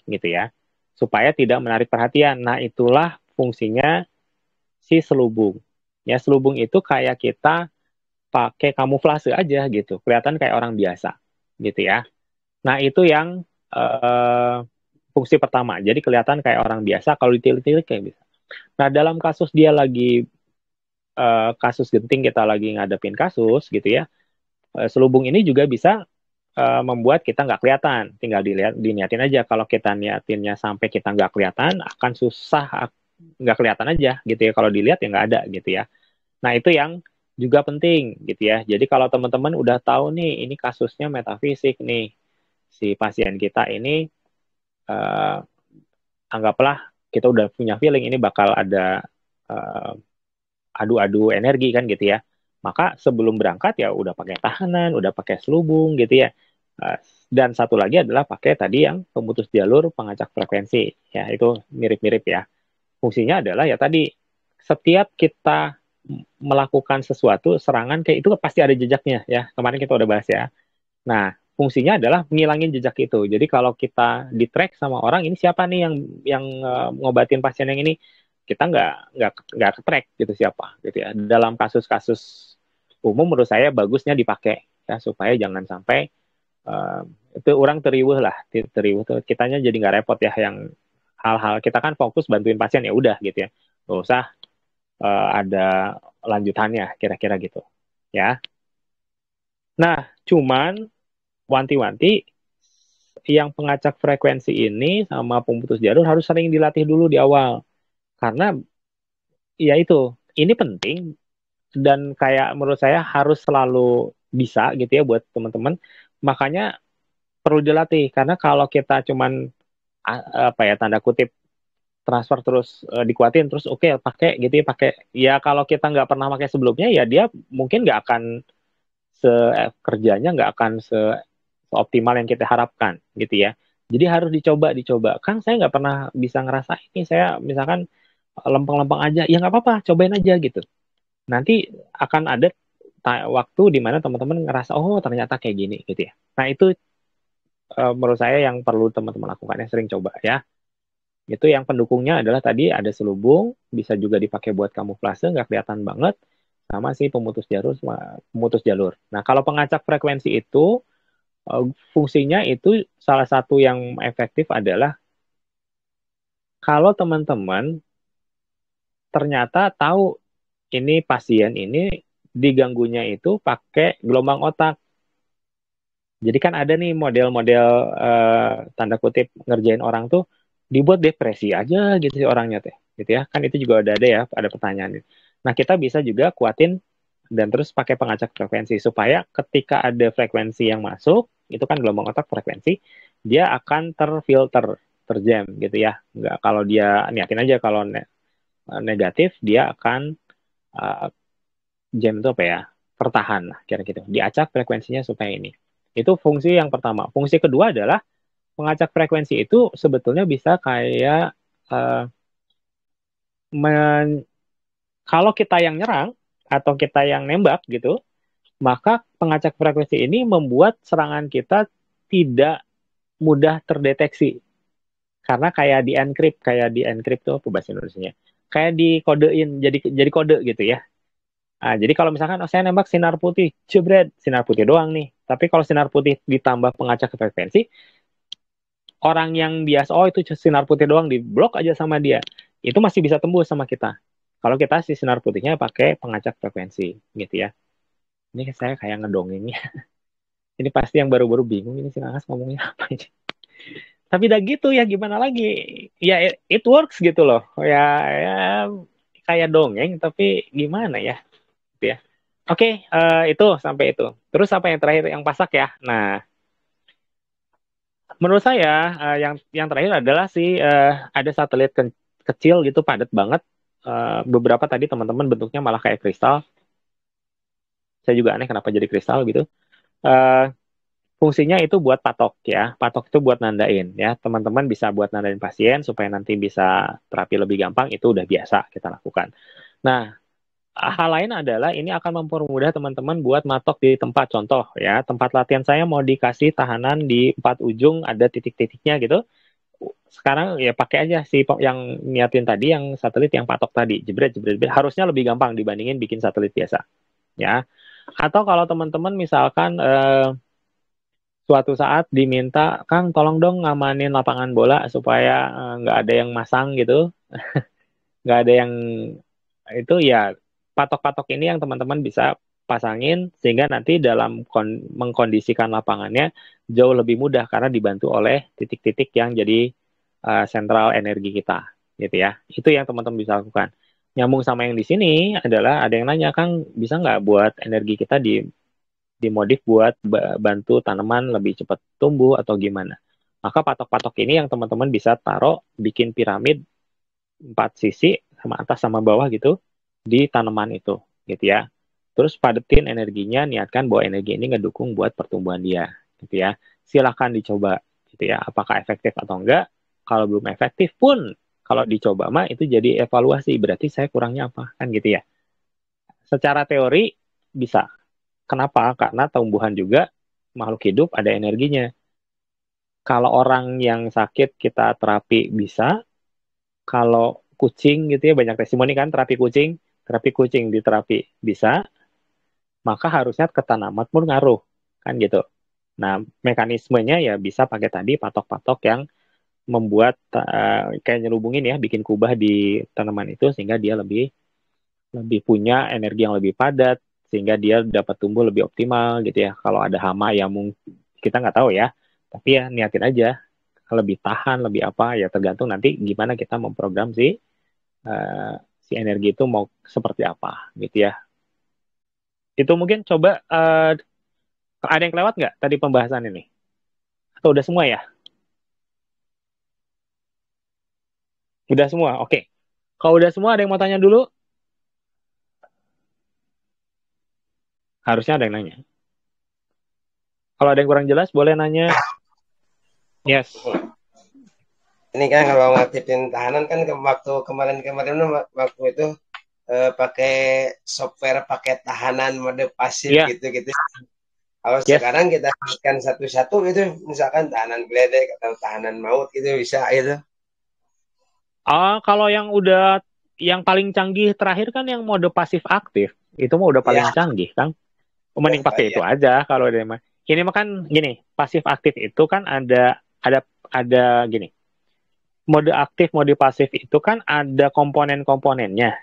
gitu ya. Supaya tidak menarik perhatian. Nah itulah fungsinya si selubung. Ya selubung itu kayak kita pakai kamuflase aja gitu, kelihatan kayak orang biasa gitu ya. Nah itu yang fungsi pertama, jadi kelihatan kayak orang biasa, kalau ditilik-tilik kayak bisa. Nah dalam kasus dia lagi kasus genting, kita lagi ngadepin kasus gitu ya, selubung ini juga bisa membuat kita nggak kelihatan, tinggal diniatin aja. Kalau kita niatinnya sampai kita nggak kelihatan, akan susah, nggak kelihatan aja gitu ya, kalau dilihat ya nggak ada gitu ya. Nah, itu yang juga penting gitu ya. Jadi kalau teman-teman udah tahu nih, ini kasusnya metafisik nih, si pasien kita ini eh, anggaplah kita udah punya feeling ini bakal ada eh, adu-adu energi kan gitu ya. Maka sebelum berangkat ya udah pakai tahanan, udah pakai selubung gitu ya. Eh, dan satu lagi adalah pakai tadi yang pemutus jalur pengacak frekuensi. Ya, itu mirip-mirip ya. Fungsinya adalah ya tadi, setiap kita melakukan sesuatu serangan kayak itu pasti ada jejaknya ya. Kemarin kita udah bahas ya. Nah, fungsinya adalah ngilangin jejak itu. Jadi kalau kita di track sama orang ini siapa nih yang ngobatin pasien yang ini, kita nggak ke track gitu siapa gitu ya. Dalam kasus-kasus umum menurut saya bagusnya dipakai ya supaya jangan sampai uh, itu orang teriuh lah, teriuh tuh kitanya jadi nggak repot ya, yang hal-hal kita kan fokus bantuin pasien ya udah gitu ya, nggak usah ada lanjutannya kira-kira gitu ya. Nah, cuman wanti-wanti yang pengacak frekuensi ini sama pemutus jalur harus sering dilatih dulu di awal, karena ya itu ini penting dan kayak menurut saya harus selalu bisa gitu ya buat teman-teman. Makanya perlu dilatih, karena kalau kita cuman apa ya tanda kutip transfer terus dikuatin terus oke, pakai gitu ya, pakai ya kalau kita nggak pernah pakai sebelumnya ya dia mungkin nggak akan kerjanya nggak akan seoptimal yang kita harapkan gitu ya. Jadi harus dicoba. Kan saya nggak pernah bisa ngerasain ini, saya misalkan lempeng-lempeng aja, ya nggak apa-apa, cobain aja gitu. Nanti akan ada waktu di mana teman-teman ngerasa, oh ternyata kayak gini gitu ya. Nah itu menurut saya yang perlu teman-teman lakukan ya, sering coba ya. Itu yang pendukungnya adalah tadi ada selubung, bisa juga dipakai buat kamuflase, nggak kelihatan banget, sama si pemutus jalur. Nah kalau pengacak frekuensi itu fungsinya itu salah satu yang efektif adalah kalau teman-teman ternyata tahu ini pasien ini diganggunya itu pakai gelombang otak. Jadi kan ada nih model-model tanda kutip ngerjain orang tuh dibuat depresi aja gitu sih orangnya teh, gitu ya. Kan itu juga udah ada ya, ada pertanyaan. Nah kita bisa juga kuatin dan terus pakai pengacak frekuensi supaya ketika ada frekuensi yang masuk, itu kan gelombang otak frekuensi, dia akan terfilter, terjam gitu ya. Nggak, kalau dia niatin aja kalau negatif dia akan uh, jam itu apa ya? Tertahan lah kira-kira. Diacak frekuensinya supaya ini. Itu fungsi yang pertama. Fungsi kedua adalah pengacak frekuensi itu sebetulnya bisa kayak uh, kalau kita yang nyerang atau kita yang nembak gitu, maka pengacak frekuensi ini membuat serangan kita tidak mudah terdeteksi. Karena kayak di encrypt tuh apa bahasa Indonesianya? Kayak dikodein jadi kode gitu ya. Nah, jadi kalau misalkan saya nembak sinar putih, jebret, sinar putih doang nih. Tapi kalau sinar putih ditambah pengacak frekuensi, orang yang biasa, oh itu sinar putih doang, diblok aja sama dia. Itu masih bisa tembus sama kita. Kalau kita si sinar putihnya pakai pengacak frekuensi, gitu ya. Ini saya kayak ngedongengnya. Ini pasti yang baru-baru bingung ini si Nangas ngomongnya apa ini. Tapi udah gitu ya gimana lagi? Ya it works gitu loh. Ya kayak dongeng tapi gimana ya? Gitu ya. Oke, itu sampai itu. Terus apa yang terakhir yang pasak ya? Nah, menurut saya yang terakhir adalah ada satelit kecil gitu padat banget. Beberapa tadi teman-teman bentuknya malah kayak kristal. Saya juga aneh kenapa jadi kristal gitu. Eh, Fungsinya itu buat patok ya. Patok itu buat nandain ya. Teman-teman bisa buat nandain pasien supaya nanti bisa terapi lebih gampang. Itu udah biasa kita lakukan. Nah, hal lain adalah ini akan mempermudah teman-teman buat matok di tempat. Contoh ya, tempat latihan saya mau dikasih tahanan di 4 ujung ada titik-titiknya gitu. Sekarang ya pakai aja si yang niatin tadi yang satelit yang patok tadi. Jebret, jebret, jebret. Harusnya lebih gampang dibandingin bikin satelit biasa. Ya. Atau kalau teman-teman misalkan suatu saat diminta, Kang, tolong dong ngamanin lapangan bola supaya nggak ada yang masang gitu, nggak ada yang itu ya patok-patok ini yang teman-teman bisa pasangin sehingga nanti dalam mengkondisikan lapangannya jauh lebih mudah karena dibantu oleh titik-titik yang jadi sentral energi kita, gitu ya. Itu yang teman-teman bisa lakukan. Nyambung sama yang di sini adalah ada yang nanya, Kang, bisa nggak buat energi kita dimodif buat bantu tanaman lebih cepat tumbuh atau gimana. Maka patok-patok ini yang teman-teman bisa taruh, bikin piramid 4 sisi, sama atas sama bawah gitu, di tanaman itu, gitu ya. Terus padetin energinya, niatkan bahwa energi ini ngedukung buat pertumbuhan dia, gitu ya. Silahkan dicoba, gitu ya. Apakah efektif atau enggak? Kalau belum efektif pun, kalau dicoba mah itu jadi evaluasi, berarti saya kurangnya apa, kan gitu ya. Secara teori bisa. Kenapa? Karena tumbuhan juga makhluk hidup ada energinya. Kalau orang yang sakit kita terapi bisa, kalau kucing gitu ya banyak testimoni kan terapi kucing di terapi bisa, maka harusnya ke tanaman pun ngaruh kan gitu. Nah, mekanismenya ya bisa pakai tadi patok-patok yang membuat kayak nyelubungin ya, bikin kubah di tanaman itu sehingga dia lebih lebih punya energi yang lebih padat sehingga dia dapat tumbuh lebih optimal gitu ya. Kalau ada hama ya mungkin kita nggak tahu ya, tapi ya niatin aja lebih tahan, lebih apa ya tergantung nanti gimana kita memprogram uh, si energi itu mau seperti apa gitu ya. Itu mungkin coba ada yang kelewat nggak tadi pembahasan ini? Atau udah semua ya? Udah semua, oke. Kalau udah semua, ada yang mau tanya dulu? Harusnya ada yang nanya. Kalau ada yang kurang jelas, boleh nanya. Yes. Ini kan kalau ngaktifin tahanan kan waktu kemarin-kemarin waktu itu pakai software pakai tahanan mode pasif Iya. gitu-gitu. Kalau Yes. sekarang kita aktifkan satu-satu gitu, misalkan tahanan geledek atau tahanan maut gitu bisa gitu. Kalau yang paling canggih terakhir kan yang mode pasif aktif. Itu mah udah paling Ya, canggih, Kang. Mending pakai itu ya. aja kalau ada mah. Ini mah kan gini, pasif aktif itu kan ada gini. Mode aktif, mode pasif itu kan ada komponen-komponennya,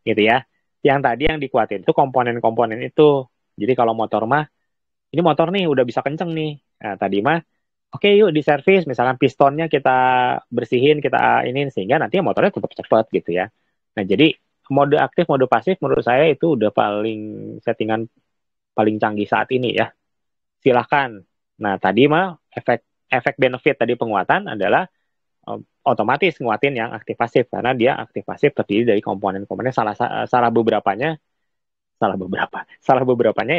gitu ya. Yang tadi yang dikuatin itu komponen-komponen itu. Jadi kalau motor mah, ini motor nih udah bisa kenceng nih. Nah, tadi mah, oke yuk di servis, misalkan pistonnya kita bersihin, kita ini sehingga nanti motornya tetap cepat gitu ya. Nah, jadi mode aktif, mode pasif menurut saya itu udah paling settingan paling canggih saat ini ya. Silahkan. Nah, tadi mah efek benefit tadi penguatan adalah otomatis nguatin yang aktif pasif karena dia aktif pasif terdiri dari komponen-komponen salah beberapanya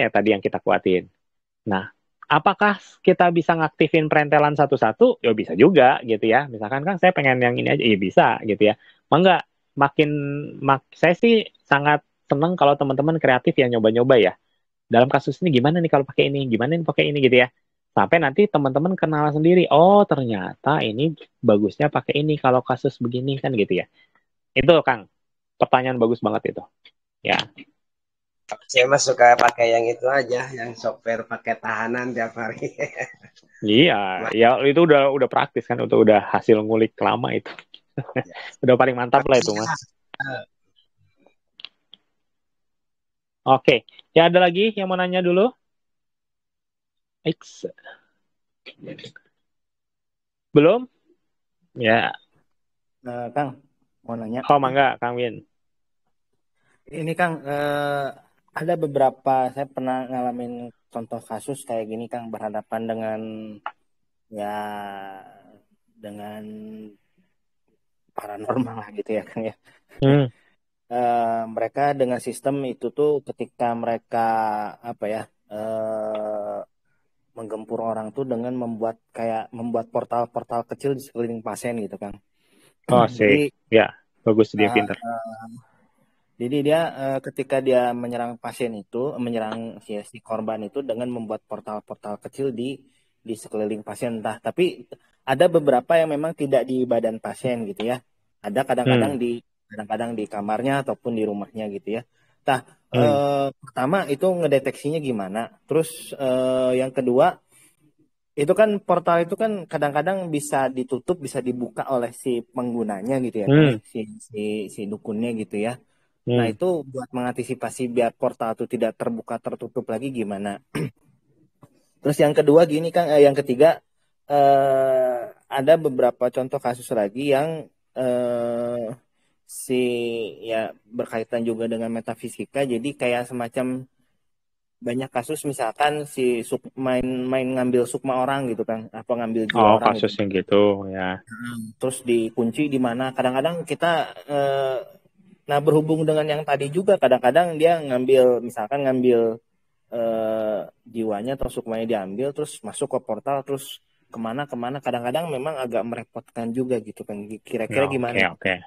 ya tadi yang kita kuatin. Nah, apakah kita bisa ngaktifin perentelan satu-satu? Ya bisa juga gitu ya. Misalkan kan saya pengen yang ini aja, ya bisa gitu ya. Enggak, saya sih sangat seneng kalau teman-teman kreatif yang nyoba-nyoba ya. Dalam kasus ini gimana nih kalau pakai ini, gimana nih pakai ini gitu ya. Sampai nanti teman-teman kenal sendiri, oh ternyata ini bagusnya pakai ini kalau kasus begini kan gitu ya. Itu Kang, pertanyaan bagus banget itu. Ya. Saya mah suka pakai yang itu aja, yang software pakai tahanan tiap hari. Iya, ya itu udah praktis kan, udah hasil ngulik lama itu. Udah paling mantap lah itu Mas. Oke, ya ada lagi yang mau nanya dulu? X. Belum? Ya. Kang, mau nanya. Oh, mangga, Kang Win. Ini Kang, ada beberapa saya pernah ngalamin contoh kasus kayak gini Kang, berhadapan ya dengan paranormal lah gitu ya Kang ya. Mereka dengan sistem itu tuh ketika mereka menggempur orang tuh dengan membuat portal-portal kecil di sekeliling pasien gitu Kang. Oh sih, ya bagus dia pinter. Jadi dia ketika dia menyerang pasien itu, menyerang si korban itu dengan membuat portal-portal kecil di sekeliling pasien. Tapi ada beberapa yang memang tidak di badan pasien gitu ya. Ada kadang-kadang di kamarnya ataupun di rumahnya gitu ya. Pertama itu ngedeteksinya gimana. Terus yang kedua itu kan portal itu kan kadang-kadang bisa ditutup, bisa dibuka oleh si penggunanya gitu ya, si dukunnya gitu ya. Nah itu buat mengantisipasi biar portal itu tidak terbuka tertutup lagi gimana. Terus yang kedua gini Kang, yang ketiga ada beberapa contoh kasus lagi yang berkaitan juga dengan metafisika. Jadi kayak semacam banyak kasus misalkan main ngambil sukma orang gitu kan, apa ngambil jiwa orang kasus yang gitu ya. Terus dikunci di mana? Kadang-kadang kita nah berhubung dengan yang tadi juga kadang-kadang dia misalkan ngambil jiwanya atau sukmanya diambil terus masuk ke portal terus kemana kadang-kadang memang agak merepotkan juga gitu kan, kira-kira gimana? Oke.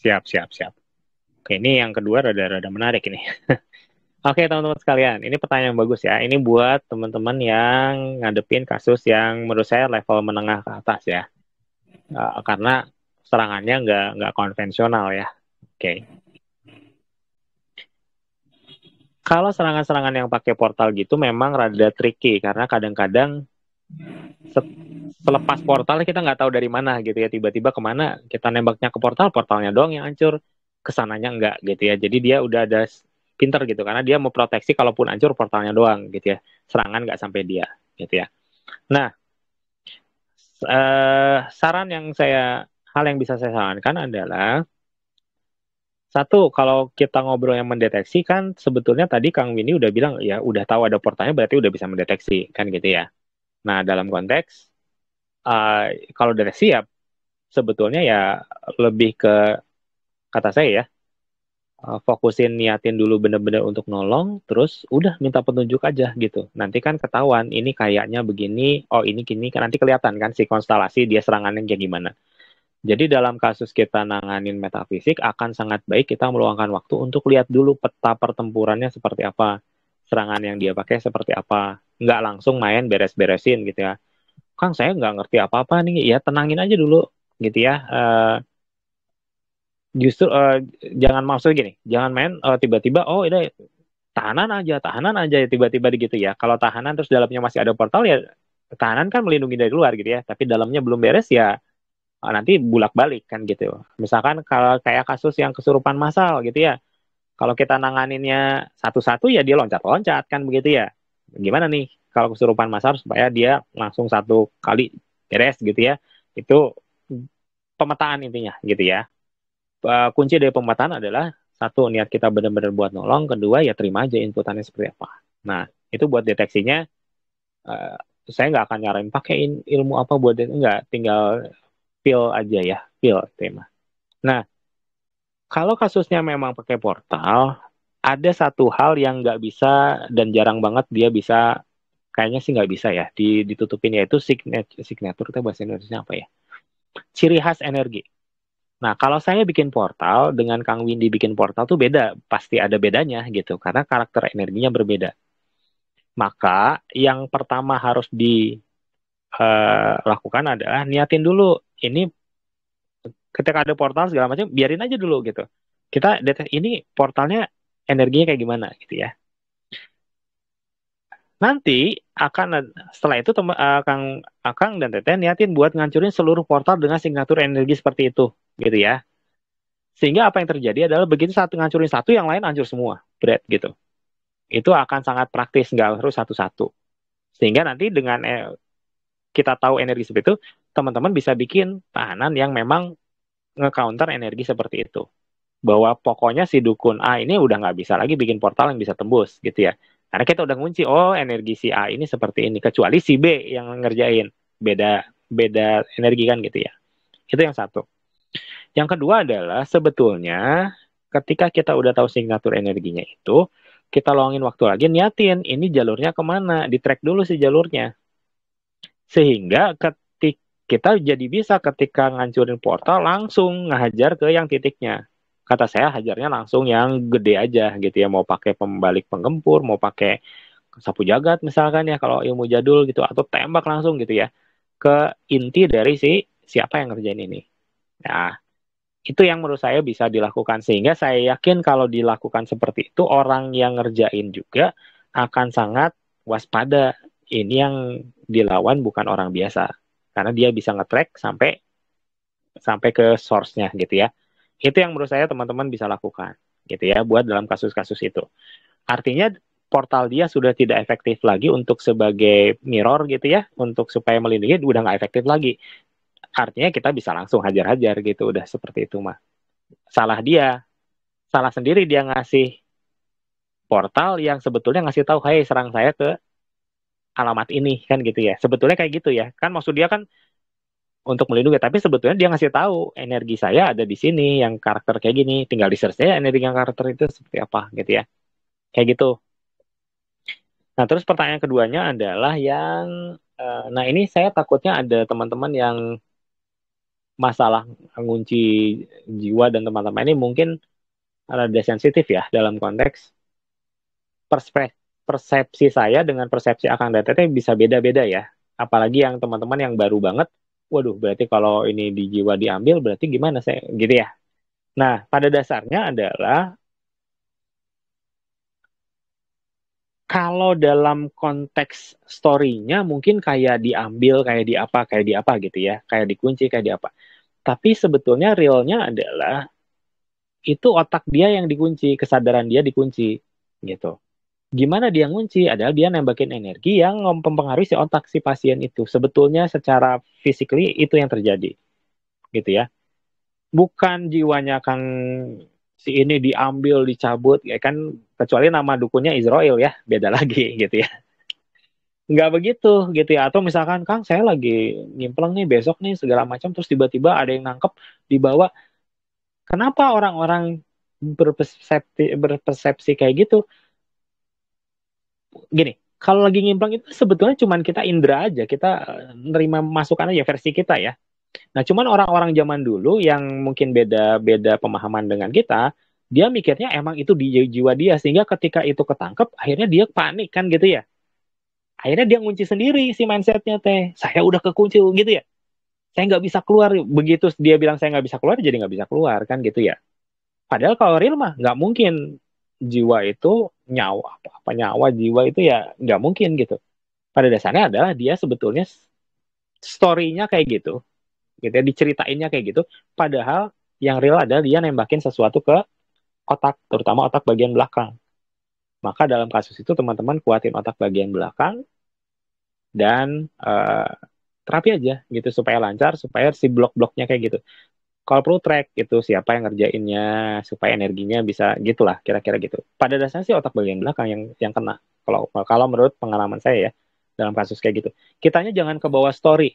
Siap. Oke, ini yang kedua rada menarik ini. Oke teman-teman sekalian, ini pertanyaan bagus ya. Ini buat teman-teman yang ngadepin kasus yang menurut saya level menengah ke atas ya. Karena serangannya nggak konvensional ya. Oke. Kalau serangan-serangan yang pakai portal gitu memang rada tricky karena kadang-kadang selepas portal kita nggak tahu dari mana gitu ya, tiba-tiba kemana kita nembaknya ke portalnya doang yang hancur, kesananya enggak gitu ya. Jadi dia udah ada pinter gitu karena dia mau proteksi kalaupun hancur portalnya doang gitu ya, serangan nggak sampai dia gitu ya. Nah, hal yang bisa saya sarankan adalah satu, kalau kita ngobrol yang mendeteksi kan sebetulnya tadi Kang Winnie udah bilang ya udah tahu ada portalnya berarti udah bisa mendeteksi kan gitu ya. Nah dalam konteks kalau deteksi ya sebetulnya ya lebih ke, kata saya ya, fokusin niatin dulu bener-bener untuk nolong, terus udah minta petunjuk aja gitu. Nanti kan ketahuan, ini kayaknya begini, oh ini gini, kan nanti kelihatan kan si konstelasi dia serangannya kayak gimana. Jadi dalam kasus kita nanganin metafisik akan sangat baik kita meluangkan waktu untuk lihat dulu peta pertempurannya seperti apa, serangan yang dia pakai seperti apa. Nggak langsung main beres-beresin gitu ya. Kang saya nggak ngerti apa-apa nih, ya tenangin aja dulu gitu ya. Justru jangan maksud gini, jangan main tiba-tiba oh ini tahanan aja tiba-tiba gitu ya. Kalau tahanan terus dalamnya masih ada portal ya tahanan kan melindungi dari luar gitu ya, tapi dalamnya belum beres ya nanti bulak-balik kan gitu. Misalkan kalau kayak kasus yang kesurupan massal gitu ya, kalau kita nanganinnya satu-satu ya dia loncat-loncat kan begitu ya. Gimana nih kalau kesurupan massal supaya dia langsung satu kali beres gitu ya. Itu pemetaan intinya gitu ya. Kunci dari pemetaan adalah satu, niat kita benar-benar buat nolong, kedua ya terima aja inputannya seperti apa. Nah itu buat deteksinya uh, saya nggak akan nyaranin pakai ilmu apa buat enggak, tinggal feel aja ya, feel tema. Nah kalau kasusnya memang pakai portal, ada satu hal yang nggak bisa dan jarang banget dia bisa, kayaknya sih nggak bisa ya ditutupin, yaitu signature itu bahasa Indonesia apa ya, ciri khas energi. Nah, kalau saya bikin portal dengan Kang Windy bikin portal tuh beda, pasti ada bedanya gitu, karena karakter energinya berbeda. Maka yang pertama harus dilakukan adalah niatin dulu, ini ketika ada portal segala macam, biarin aja dulu gitu. Kita detek ini portalnya energinya kayak gimana gitu ya. Nanti akan setelah itu Kang Akang dan Teteh niatin buat ngancurin seluruh portal dengan signatur energi seperti itu gitu ya. Sehingga apa yang terjadi adalah begitu satu ngancurin satu, yang lain hancur semua, berat gitu. Itu akan sangat praktis, nggak harus satu-satu. Sehingga nanti dengan kita tahu energi seperti itu, teman-teman bisa bikin tahanan yang memang nge-counter energi seperti itu. Bahwa pokoknya si dukun A ini udah nggak bisa lagi bikin portal yang bisa tembus gitu ya. Karena kita udah ngunci, oh energi si A ini seperti ini. Kecuali si B yang ngerjain. Beda beda energi kan gitu ya. Itu yang satu. Yang kedua adalah sebetulnya ketika kita udah tahu signatur energinya itu, kita luangin waktu lagi niatin ini jalurnya kemana, di track dulu si jalurnya. Sehingga ketika kita jadi bisa ketika ngancurin portal langsung ngehajar ke yang titiknya. Kata saya hajarnya langsung yang gede aja gitu ya, mau pakai pembalik penggempur, mau pakai sapu jagat misalkan ya kalau ilmu jadul gitu, atau tembak langsung gitu ya ke inti dari si siapa yang ngerjain ini. Nah, itu yang menurut saya bisa dilakukan, sehingga saya yakin kalau dilakukan seperti itu orang yang ngerjain juga akan sangat waspada. Ini yang dilawan bukan orang biasa karena dia bisa nge-track sampai ke source-nya gitu ya. Itu yang menurut saya teman-teman bisa lakukan gitu ya buat dalam kasus-kasus itu. Artinya portal dia sudah tidak efektif lagi untuk sebagai mirror gitu ya, untuk supaya melindungi udah nggak efektif lagi. Artinya kita bisa langsung hajar-hajar gitu, udah seperti itu mah. Salah dia, salah sendiri dia ngasih portal yang sebetulnya ngasih tahu, hey serang saya ke alamat ini kan gitu ya. Sebetulnya kayak gitu ya. Kan maksud dia kan untuk melindungi, tapi sebetulnya dia ngasih tahu energi saya ada di sini yang karakter kayak gini. Tinggal di search saya energi yang karakter itu seperti apa gitu ya. Kayak gitu. Nah, terus pertanyaan keduanya adalah yang nah ini saya takutnya ada teman-teman yang masalah ngunci jiwa, dan teman-teman ini mungkin rada sensitif ya dalam konteks persepsi saya dengan persepsi Akang dan Teteh bisa beda-beda ya. Apalagi yang teman-teman yang baru banget, waduh berarti kalau ini di jiwa diambil berarti gimana saya gitu ya. Nah, pada dasarnya adalah kalau dalam konteks story-nya mungkin kayak diambil, kayak di apa gitu ya, kayak dikunci, kayak di apa. Tapi sebetulnya realnya adalah itu otak dia yang dikunci, kesadaran dia dikunci gitu. Gimana dia ngunci? Adalah dia nembakin energi yang mempengaruhi si otak si pasien itu. Sebetulnya secara physically itu yang terjadi, gitu ya. Bukan jiwanya Kang si ini diambil, dicabut, ya kan, kecuali nama dukunnya Israel ya, beda lagi gitu ya. nggak begitu gitu ya. Atau misalkan Kang saya lagi nyimpleng nih besok nih segala macam, terus tiba-tiba ada yang nangkep dibawa. Kenapa orang-orang berpersepsi kayak gitu? Gini, kalau lagi nyimpleng itu sebetulnya cuman kita indra aja, kita nerima masukan aja versi kita ya. Nah, cuman orang-orang zaman dulu yang mungkin beda-beda pemahaman dengan kita, dia mikirnya emang itu di jiwa dia, sehingga ketika itu ketangkep, akhirnya dia panik kan gitu ya. Akhirnya dia ngunci sendiri si mindsetnya teh. Saya udah kekunci gitu ya. Saya nggak bisa keluar. Begitu dia bilang saya nggak bisa keluar, jadi nggak bisa keluar kan gitu ya. Padahal kalau real mah nggak mungkin jiwa itu nyawa apa nyawa jiwa itu ya nggak mungkin gitu. Pada dasarnya adalah dia sebetulnya story-nya kayak gitu ya, diceritainnya kayak gitu. Padahal yang real adalah dia nembakin sesuatu ke otak, terutama otak bagian belakang. Maka dalam kasus itu teman-teman kuatin otak bagian belakang dan terapi aja gitu supaya lancar, supaya si blok-bloknya kayak gitu. Kalau perlu track gitu siapa yang ngerjainnya supaya energinya bisa gitulah kira-kira gitu. Pada dasarnya sih otak bagian belakang yang kena. Kalau menurut pengalaman saya ya dalam kasus kayak gitu. Kitanya jangan ke bawah story.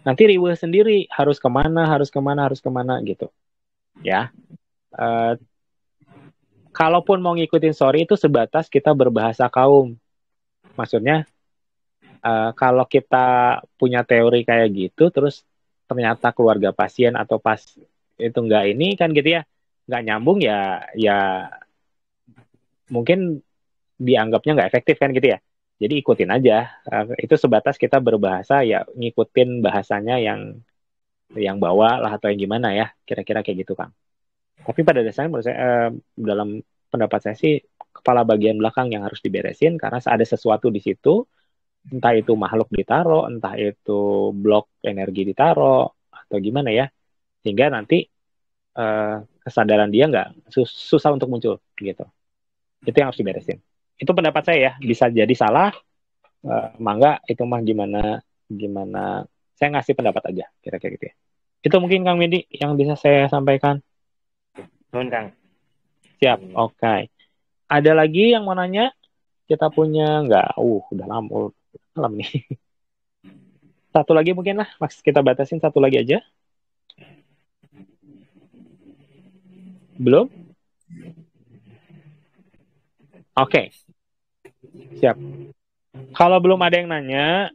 Nanti riweh sendiri harus kemana gitu. Ya. Kalaupun mau ngikutin story itu sebatas kita berbahasa kaum. Maksudnya kalau kita punya teori kayak gitu terus ternyata keluarga pasien atau pas itu nggak ini kan gitu ya nggak nyambung ya mungkin dianggapnya nggak efektif kan gitu ya jadi ikutin aja itu sebatas kita berbahasa ya ngikutin bahasanya yang bawa lah atau yang gimana ya kira-kira kayak gitu Kang tapi pada dasarnya menurut saya dalam pendapat saya sih kepala bagian belakang yang harus diberesin karena ada sesuatu di situ entah itu makhluk ditaro, entah itu blok energi ditaro, atau gimana ya, sehingga nanti kesadaran dia nggak susah untuk muncul, gitu. Itu yang harus diberesin. Itu pendapat saya ya, bisa jadi salah, mangga itu mah gimana, saya ngasih pendapat aja, kira-kira gitu ya. Itu mungkin Kang Medi yang bisa saya sampaikan. Nun Kang. Siap, oke. Ada lagi yang mau nanya? Kita punya nggak? Udah lama. Malam nih. Satu lagi mungkin lah, Max kita batasin satu lagi aja. Belum? Oke. Siap. Kalau belum ada yang nanya,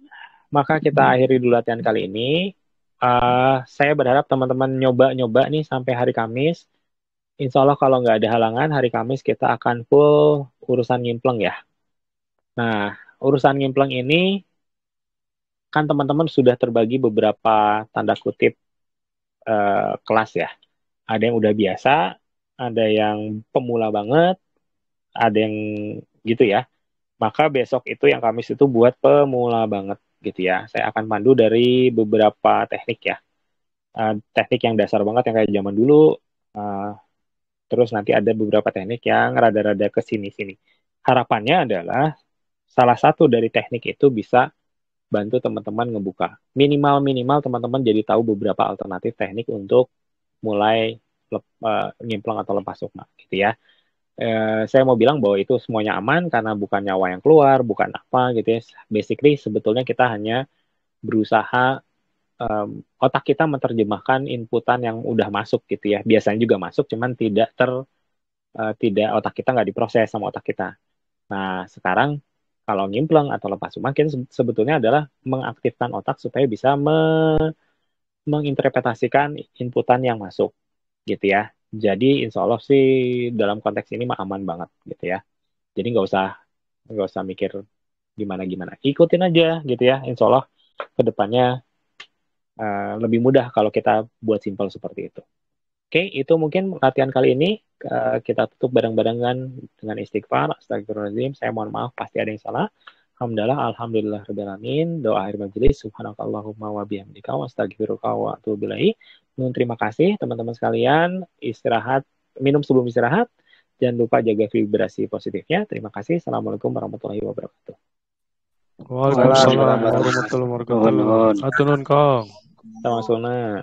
maka kita akhiri dulu latihan kali ini. Saya berharap teman-teman nyoba nih sampai hari Kamis. Insya Allah kalau nggak ada halangan, hari Kamis kita akan full urusan nyimpleng ya. Nah, urusan nyimpleng ini kan teman-teman sudah terbagi beberapa tanda kutip kelas ya. Ada yang udah biasa, ada yang pemula banget, ada yang gitu ya. Maka besok itu yang Kamis itu buat pemula banget gitu ya. Saya akan pandu dari beberapa teknik ya. Teknik yang dasar banget yang kayak zaman dulu. Terus nanti ada beberapa teknik yang rada-rada ke sini-sini. Harapannya adalah salah satu dari teknik itu bisa bantu teman-teman ngebuka. Minimal teman-teman jadi tahu beberapa alternatif teknik untuk mulai nyimpleng atau lepas sukma gitu ya. Saya mau bilang bahwa itu semuanya aman karena bukan nyawa yang keluar, bukan apa gitu ya. Basically sebetulnya kita hanya berusaha otak kita menerjemahkan inputan yang udah masuk gitu ya. Biasanya juga masuk, cuman tidak otak kita nggak diproses sama otak kita. Nah sekarang kalau nyimpleng atau lepas sukma sebetulnya adalah mengaktifkan otak supaya bisa menginterpretasikan inputan yang masuk gitu ya. Jadi insya Allah sih dalam konteks ini mah aman banget gitu ya. Jadi nggak usah mikir gimana. Ikutin aja gitu ya. Insya Allah kedepannya lebih mudah kalau kita buat simpel seperti itu. Oke, itu mungkin latihan kali ini. Kita tutup bareng-barengan dengan istighfar. Astagfirullahaladzim. Saya mohon maaf pasti ada yang salah. Alhamdulillah rabbil alamin. Doa akhir majelis subhanakallahumma wa bihamdika wa astaghfiruka wa atubu ilaik. Terima kasih teman-teman sekalian. Istirahat, minum sebelum istirahat. Jangan lupa jaga vibrasi positifnya. Terima kasih. Assalamualaikum warahmatullahi wabarakatuh. Waalaikumsalam warahmatullahi wabarakatuh. Atur nuhun, Kang. Sama-sama.